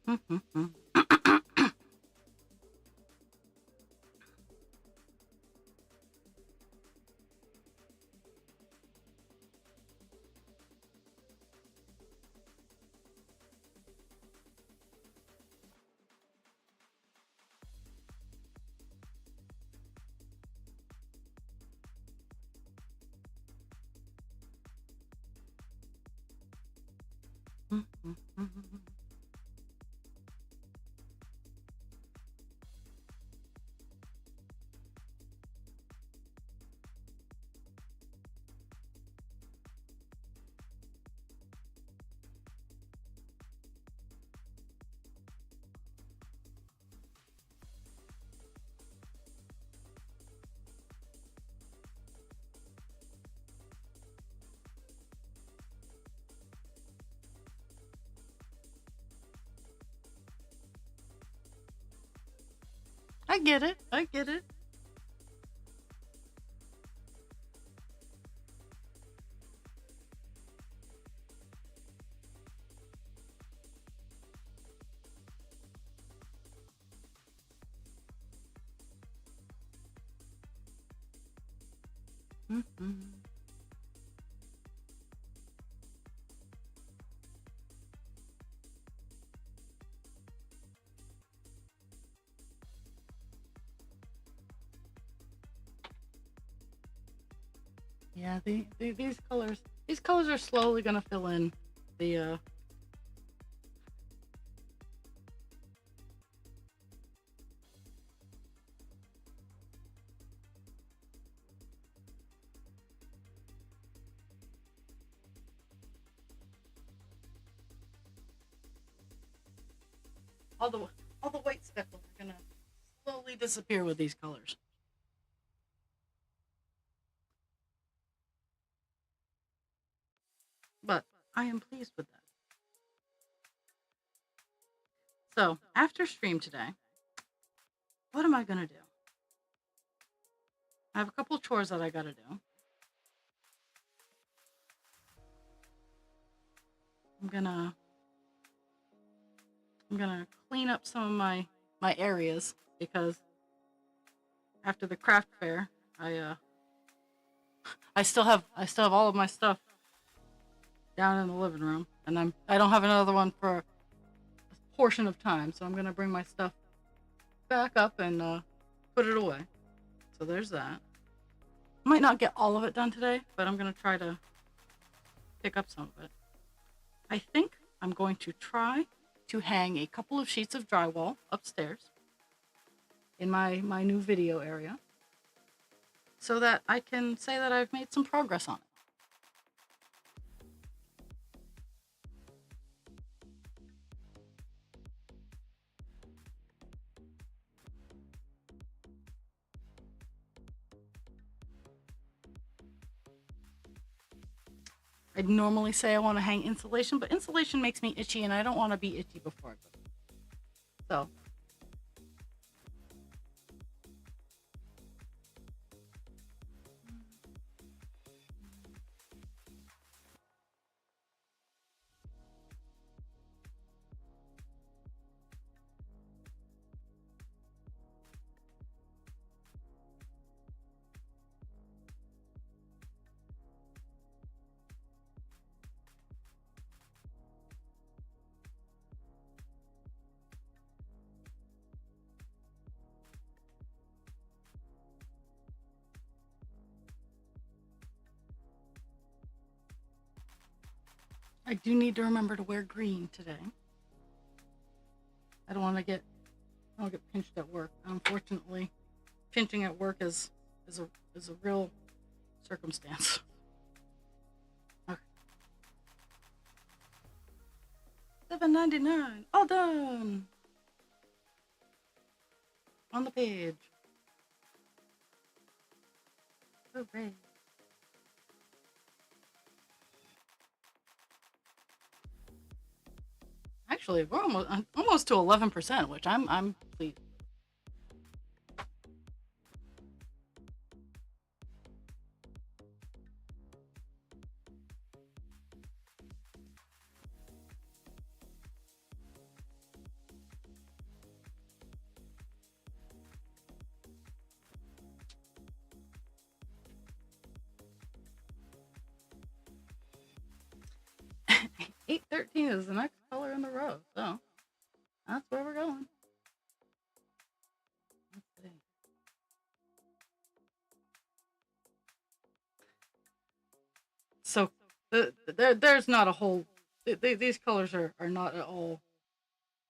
Mm-hmm. Mm-hmm. I get it. I get it. Mm-hmm. Yeah, these colors are slowly gonna fill in the all the white speckles are gonna slowly disappear with these colors. But I am pleased with that. So after stream today, what am I gonna do? I have a couple chores that I gotta do. I'm gonna clean up some of my areas because after the craft fair, I still have all of my stuff down in the living room, and I don't have another one for a portion of time, so I'm gonna bring my stuff back up and put it away. So there's that. Might not get all of it done today, but I'm gonna try to pick up some of it. I think I'm going to try to hang a couple of sheets of drywall upstairs in my new video area so that I can say that I've made some progress on it. I'd normally say I want to hang insulation, but insulation makes me itchy and I don't want to be itchy before I go. So I do need to remember to wear green today. I don't get pinched at work. Unfortunately, pinching at work is is a real circumstance. Okay. $7.99. All done. On the page. Hooray. Actually, we're almost to 11%, which I'm pleased. $8.13 is the next color in the row, so that's where we're going. Let's see. So there's not a whole. These colors are not at all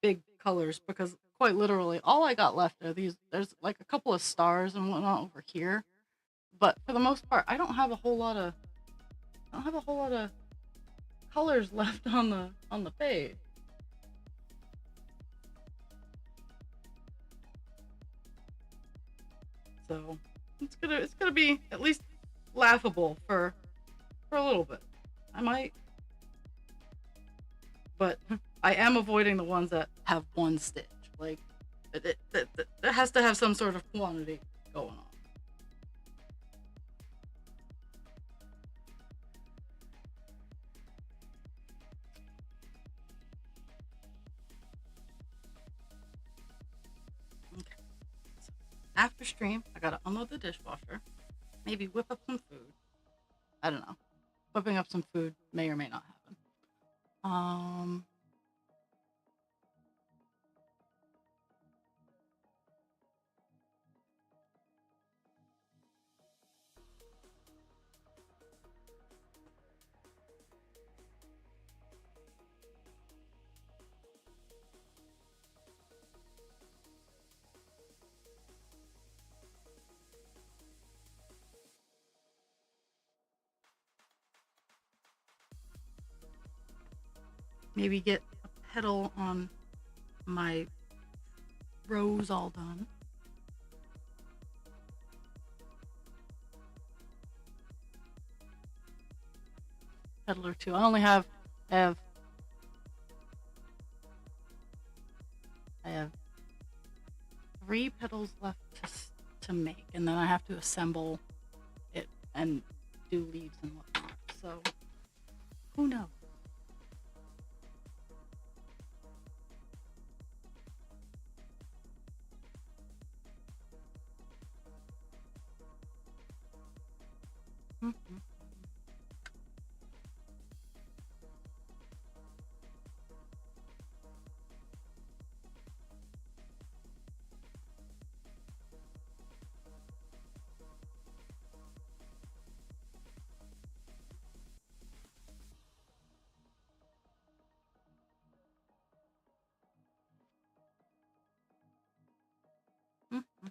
big colors because quite literally all I got left are these. There's like a couple of stars and whatnot over here, but for the most part, I don't have a whole lot of. I don't have a whole lot of colors left on the page. So it's gonna be at least laughable for a little bit. I might, but I am avoiding the ones that have one stitch. Like it has to have some sort of quantity going on. Okay. So after stream, I gotta unload the dishwasher, maybe whip up some food. I don't know. Whipping up some food may or may not happen. Maybe get a petal on my rose all done. Petal or two. I only have I have 3 petals left to make, and then I have to assemble it and do leaves and whatnot. So who knows? Mm-hmm. Mm-hmm.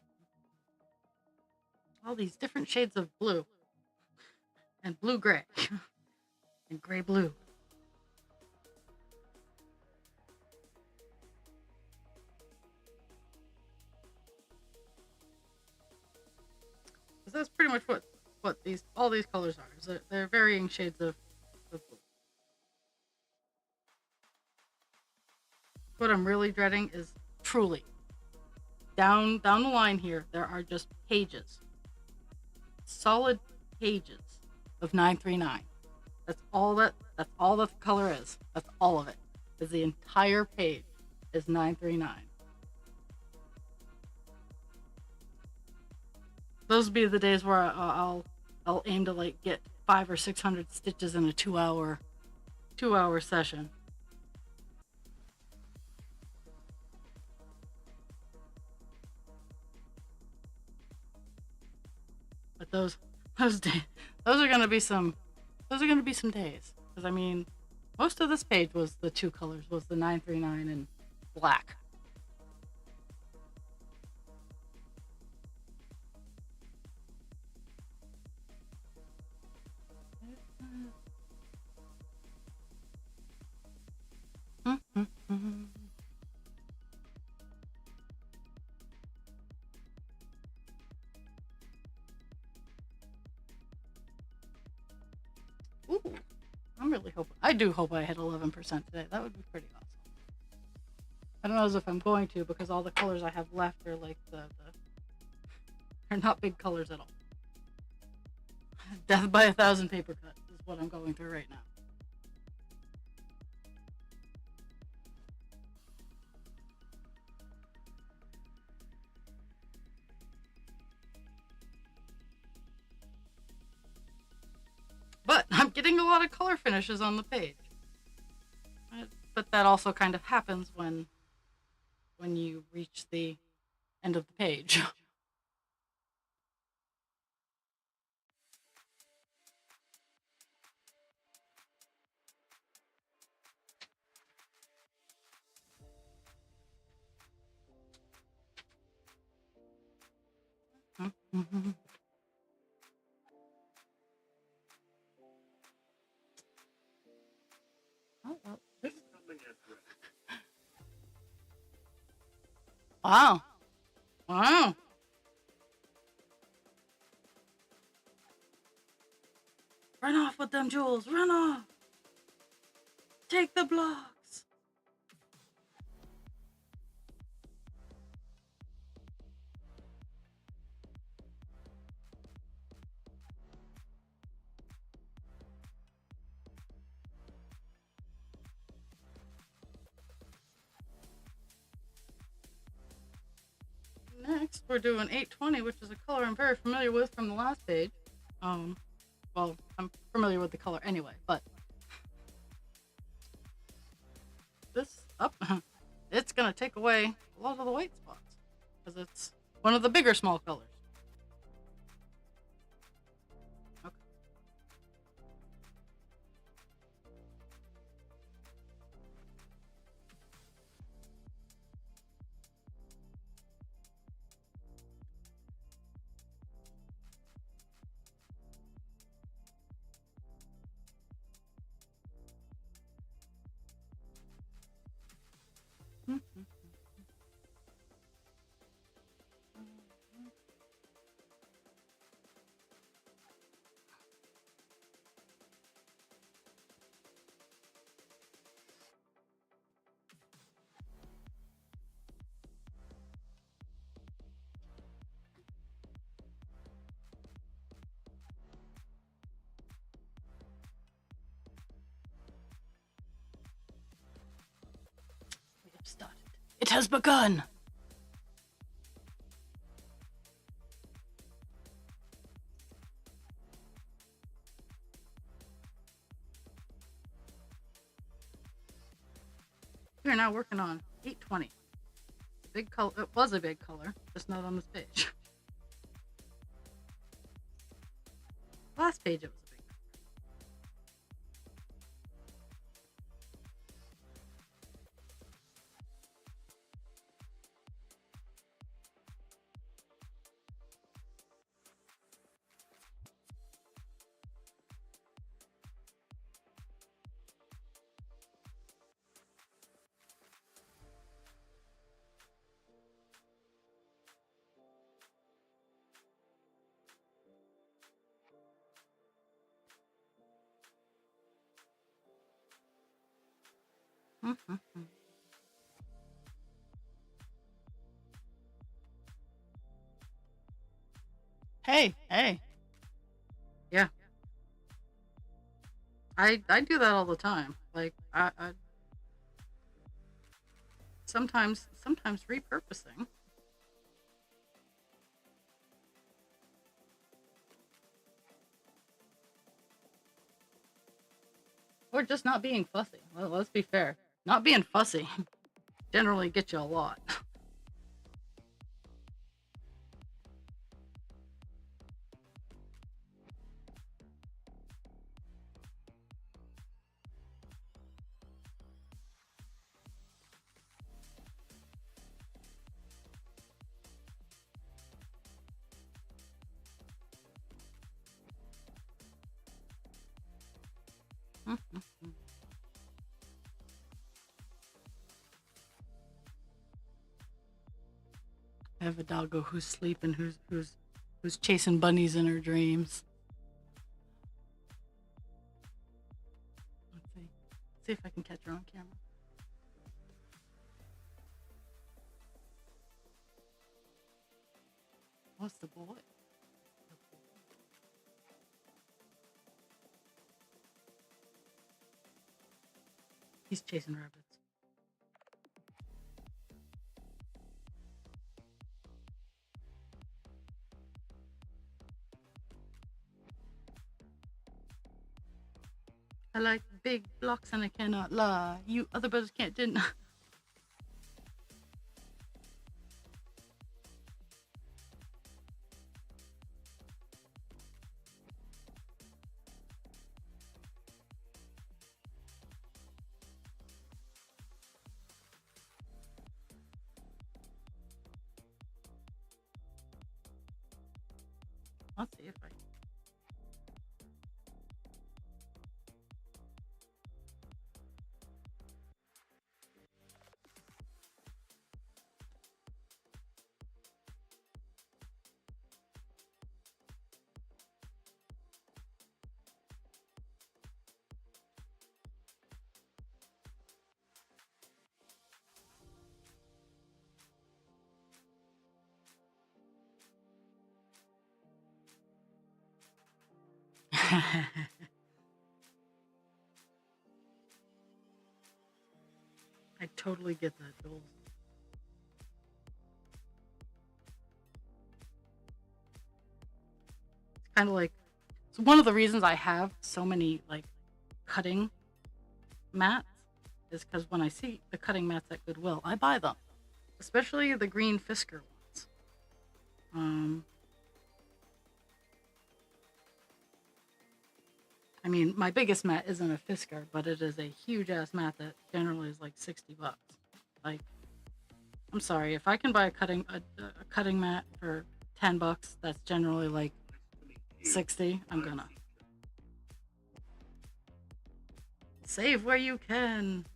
All these different shades of blue and blue gray and gray blue. Because that's pretty much what all these colors are. So they're varying shades of blue. What I'm really dreading is truly down the line here. There are just pages, solid pages of 939. That's all that the color is. That's all of it. Is the entire page is 939. Those would be the days where I'll aim to like get 500 or 600 stitches in a 2-hour session. But those are gonna be some days, because I mean, most of this page was the 2 colors, was the 939 and black. I'm really hoping. I do hope I hit 11% today. That would be pretty awesome. I don't know as if I'm going to because all the colors I have left are like they're not big colors at all. Death by 1,000 paper cuts is what I'm going through right now. But I'm getting a lot of color finishes on the page. But that also kind of happens when you reach the end of the page. Oh, well, wow. Wow. Run off with them jewels. Run off. Take the blocks. Next, we're doing 820, which is a color I'm very familiar with from the last page. Well, I'm familiar with the color anyway, but this up, it's gonna take away a lot of the white spots because it's one of the bigger small colors. Okay. We have started. It has begun. We're now working on 820. Big color. It was a big color, just not on this page. Last page it was a big color. Hey, hey. Yeah. I do that all the time. Like I sometimes repurposing. Or just not being fussy. Well, let's be fair. Not being fussy generally gets you a lot. I have a doggo who's sleeping, who's chasing bunnies in her dreams. See if I can catch her on camera. What's the boy? He's chasing rabbits. I like big blocks and I cannot lie. You other brothers can't deny. Let's see if I I totally get that, Jules. It's kind of like, it's one of the reasons I have so many like cutting mats is because when I see the cutting mats at Goodwill, I buy them, especially the green Fisker ones. I mean, my biggest mat isn't a Fisker, but it is a huge ass mat that generally is like $60. Like, I'm sorry, if I can buy a cutting mat for $10, that's generally like 60. I'm gonna save where you can.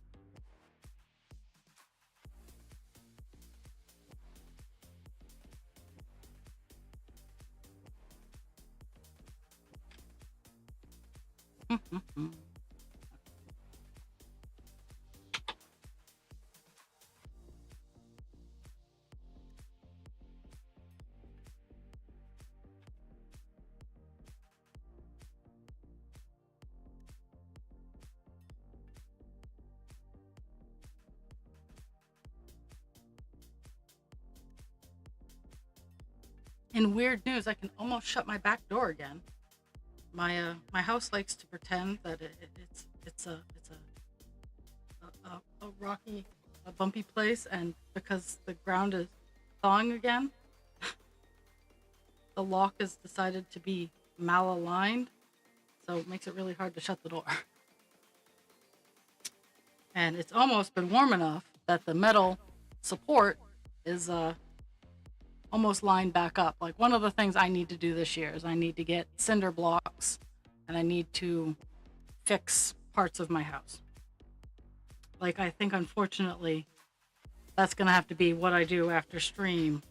In weird news, I can almost shut my back door again. My house likes to pretend that it's a rocky, a bumpy place, and because the ground is thawing again, the lock has decided to be malaligned, so it makes it really hard to shut the door. And it's almost been warm enough that the metal support is almost lined back up. Like, one of the things I need to do this year is I need to get cinder blocks and I need to fix parts of my house. Like, I think unfortunately that's gonna have to be what I do after stream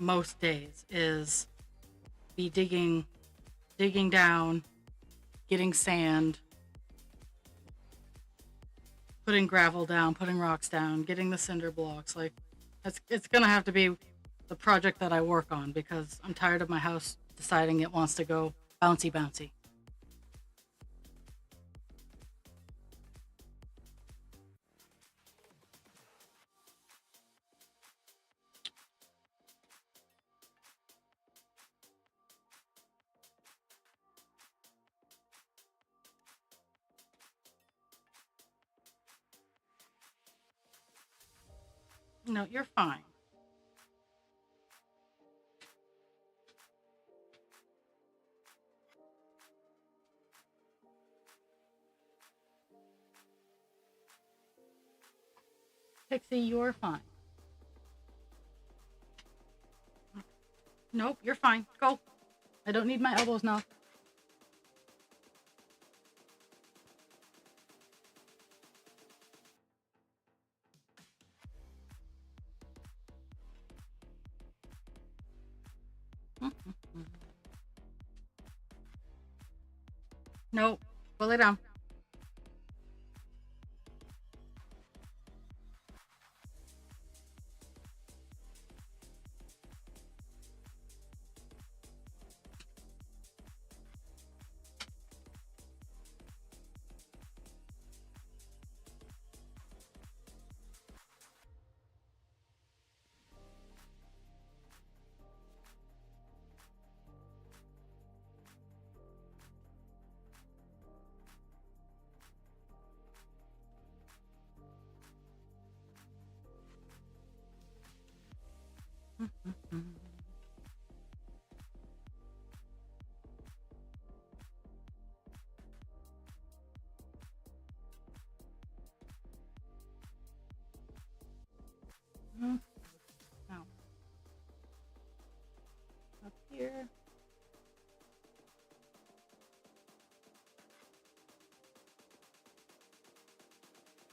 most days, is be digging down, getting sand, putting gravel down, putting rocks down, getting the cinder blocks. Like, it's gonna have to be the project that I work on, because I'm tired of my house deciding it wants to go bouncy bouncy. No, you're fine. Pixie, you're fine. Nope, you're fine. Go. I don't need my elbows now. Nope. Go lay down.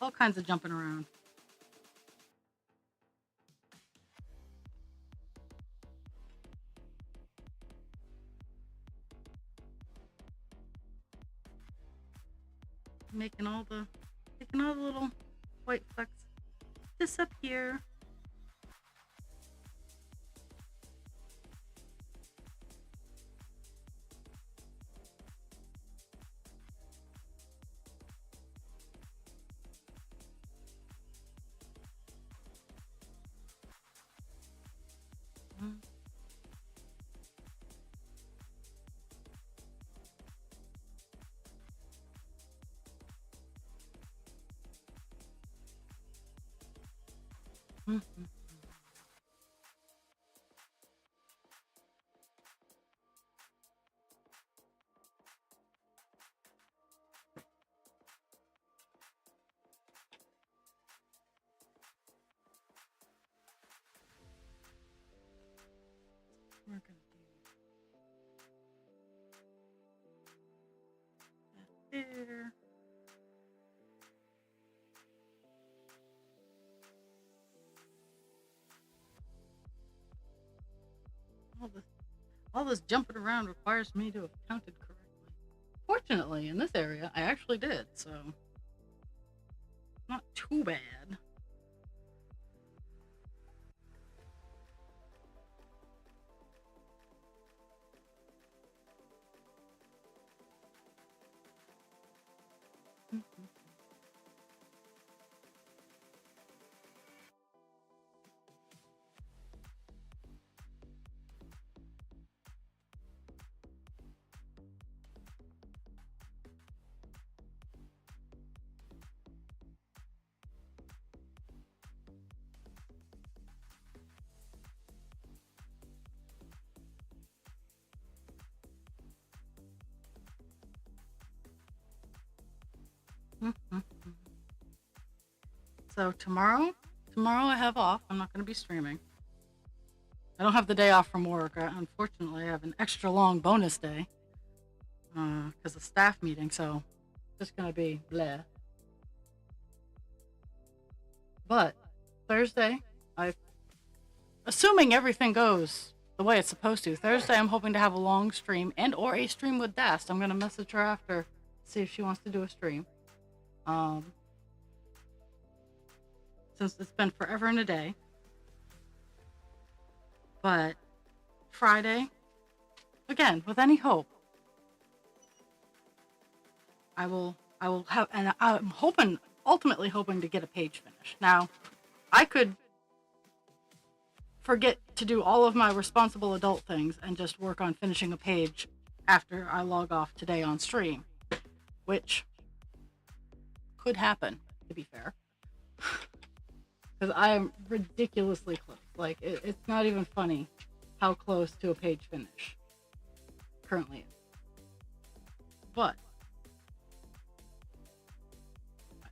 All kinds of jumping around. Making all the little white flecks disappear. Mm-hmm. We're gonna do that there. All this jumping around requires me to have counted correctly. Fortunately, in this area, I actually did, so not too bad. Mm-hmm. Mm-hmm. So tomorrow I have off. I'm not going to be streaming. I don't have the day off from work. Unfortunately, I have an extra long bonus day because of staff meeting. So just going to be bleh. But Thursday, assuming everything goes the way it's supposed to, Thursday I'm hoping to have a long stream and or a stream with Dast. I'm going to message her after, see if she wants to do a stream. Since it's been forever and a day. But Friday, again, with any hope, I will have, and I'm ultimately hoping to get a page finished. Now, I could forget to do all of my responsible adult things and just work on finishing a page after I log off today on stream, which could happen, to be fair. Because I am ridiculously close. Like, it's not even funny how close to a page finish currently is. But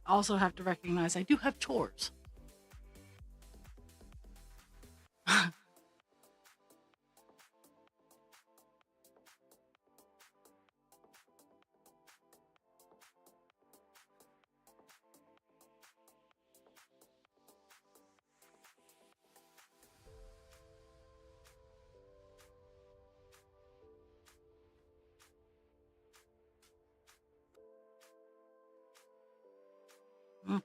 I also have to recognize I do have chores. Mm.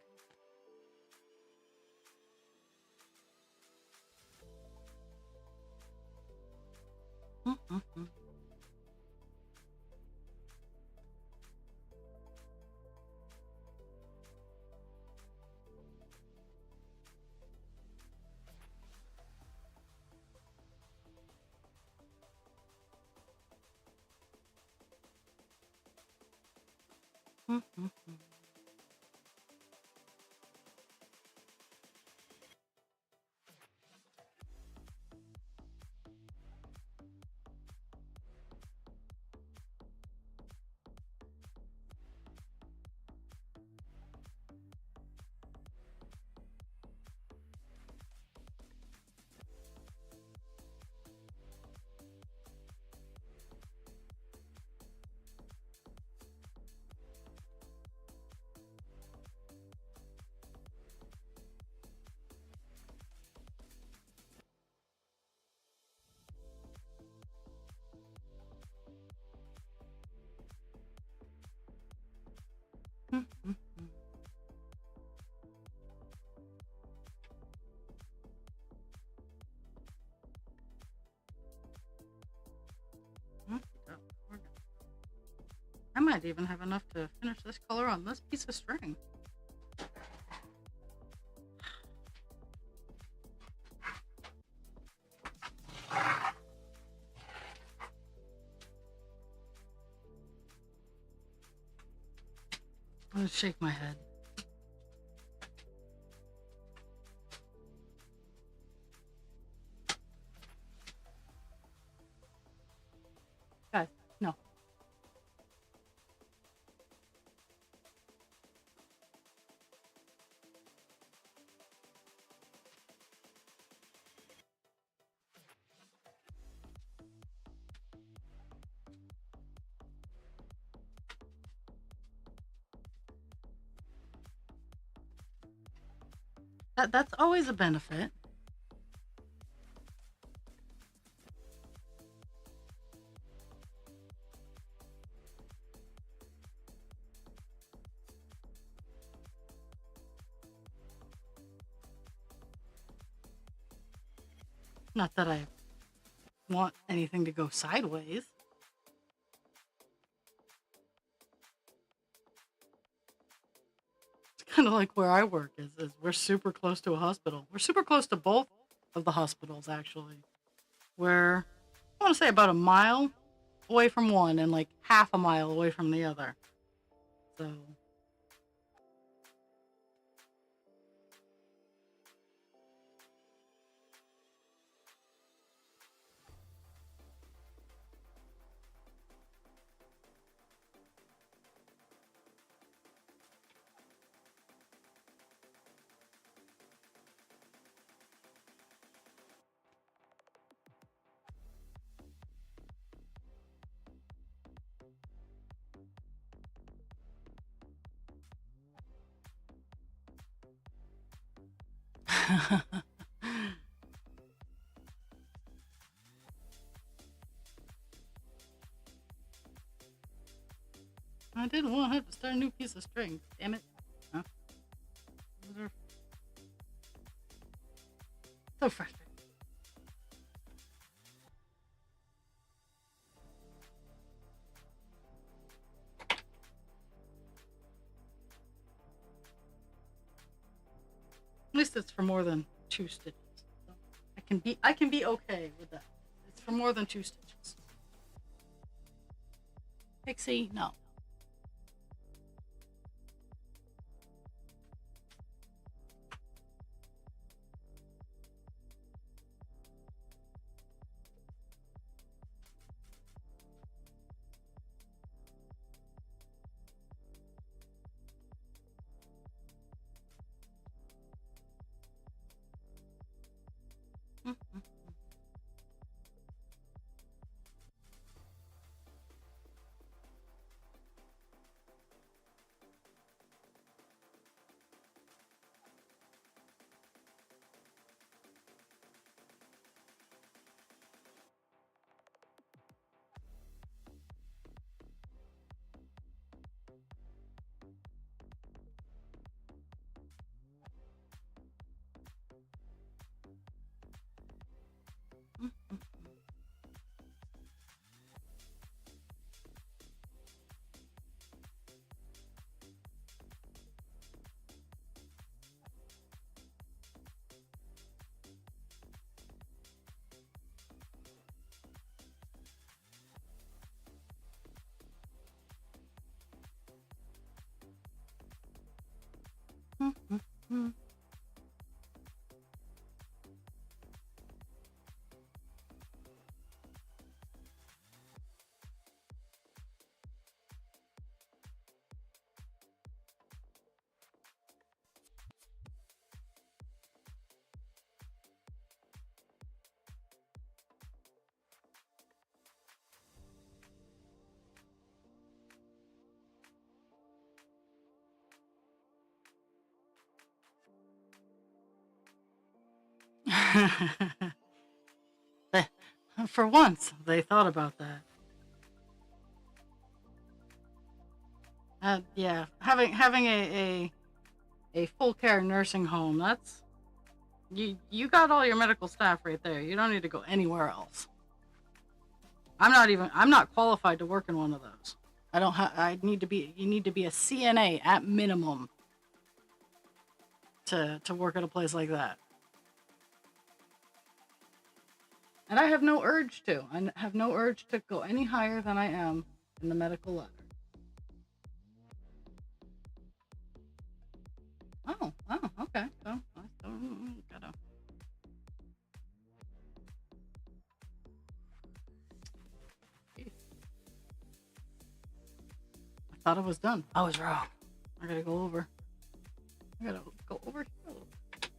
Mm-hmm. Mm-hmm. I might even have enough to finish this color on this piece of string. I'm gonna shake my head. Guys, no. That's always a benefit. Not that I want anything to go sideways. It's kind of like where I work is we're super close to a hospital. We're super close to both of the hospitals, actually. We're, I want to say, about a mile away from one and like half a mile away from the other. So I didn't want to have to start a new piece of string. Damn it. Huh? So frustrating. At least it's for more than 2 stitches. So I can be okay with that. It's for more than 2 stitches. Pixie, no. They- For once, they thought about that. Yeah, having a full care nursing home. That's you got all your medical staff right there. You don't need to go anywhere else. I'm not qualified to work in one of those. I don't have. I need to be. You need to be a CNA at minimum to work at a place like that. And I have no urge to. I have no urge to go any higher than I am in the medical ladder. Oh, okay. So I still gotta. Geez. I thought I was done. I was wrong. I gotta go over. I gotta go over here a little bit.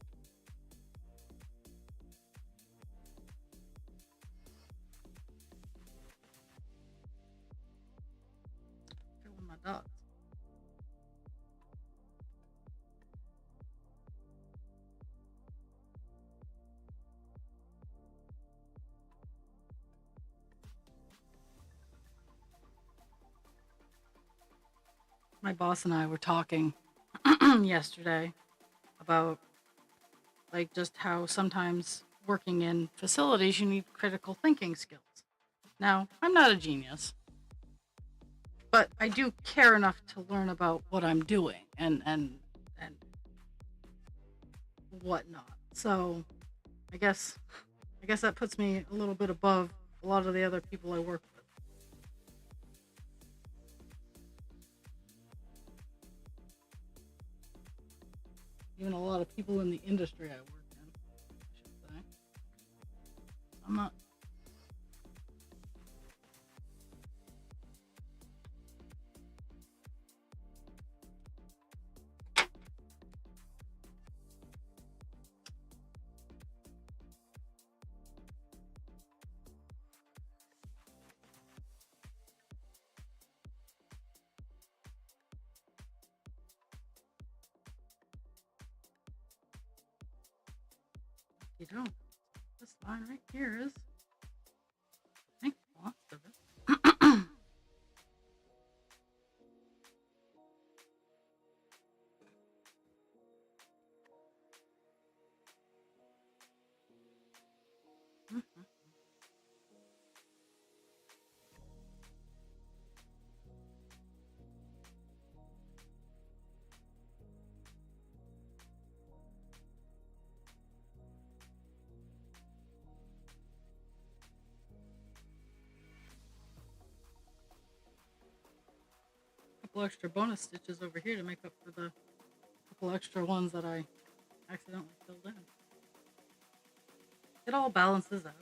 Here with my dogs. My boss and I were talking yesterday about like just how sometimes working in facilities you need critical thinking skills. Now, I'm not a genius, but I do care enough to learn about what I'm doing and whatnot. So, I guess I guess that puts me a little bit above a lot of the other people I work with. Even a lot of people in the industry I work in, I should say. I'm not. You don't. This line right here is, I think, lots of it. Couple extra bonus stitches over here to make up for the couple extra ones that I accidentally filled in. It all balances out.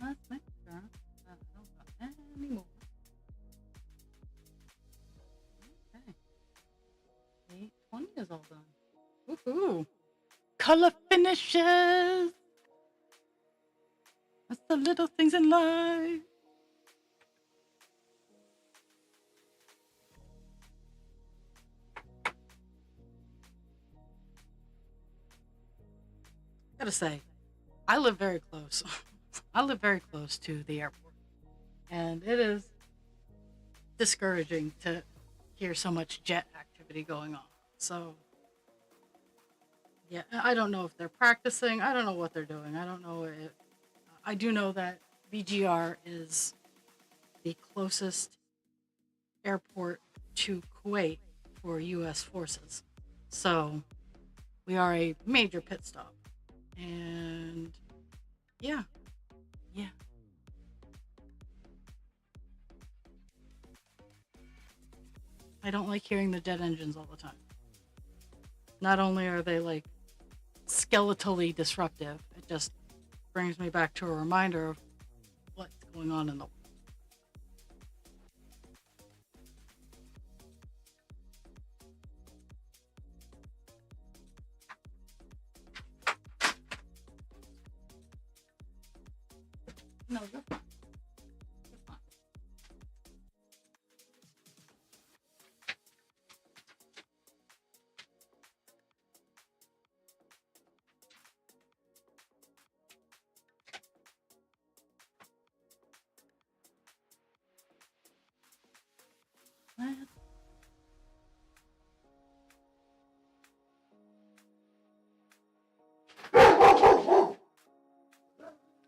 Let's make sure that I don't got any more. Okay. 820 is all done. Woohoo! Color finishes! That's the little things in life. Gotta say, I live very close. I live very close to the airport, and it is discouraging to hear so much jet activity going on. So, yeah, I don't know if they're practicing. I don't know what they're doing. I don't know if. I do know that VGR is the closest airport to Kuwait for U.S. forces. So, we are a major pit stop. And yeah, yeah. I don't like hearing the jet engines all the time. Not only are they like skeletally disruptive, it just brings me back to a reminder of what's going on in the world. No, you're fine. You're fine. What?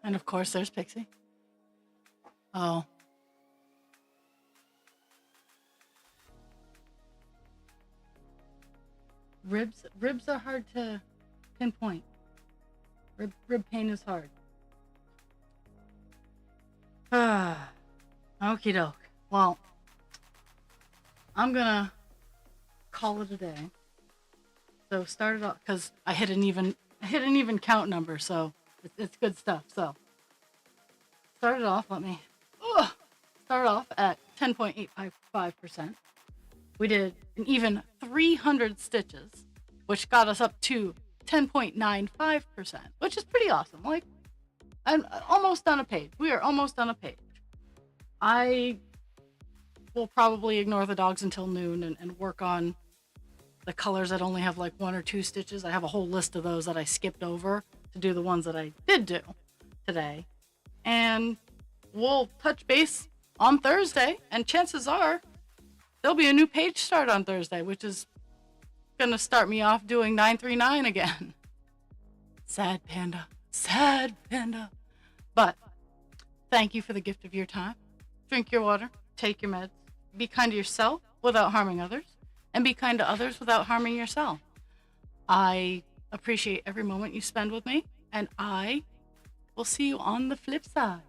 And of course, there's Pixie. Oh. Ribs are hard to pinpoint. Rib pain is hard. Ah. Okie doke. Well, I'm gonna call it a day. So started off because I hit an even count number, so it's good stuff. So started off. Started off at 10.855%. We did an even 300 stitches, which got us up to 10.95%, which is pretty awesome. Like, I'm almost on a page. We are almost on a page. I will probably ignore the dogs until noon and work on the colors that only have like 1 or 2 stitches. I have a whole list of those that I skipped over to do the ones that I did do today. And we'll touch base on Thursday, and chances are there'll be a new page start on Thursday, which is gonna start me off doing 939 again. Sad panda. But thank you for the gift of your time. Drink your water, take your meds, be kind to yourself without harming others, and be kind to others without harming yourself. I appreciate every moment you spend with me, and I will see you on the flip side.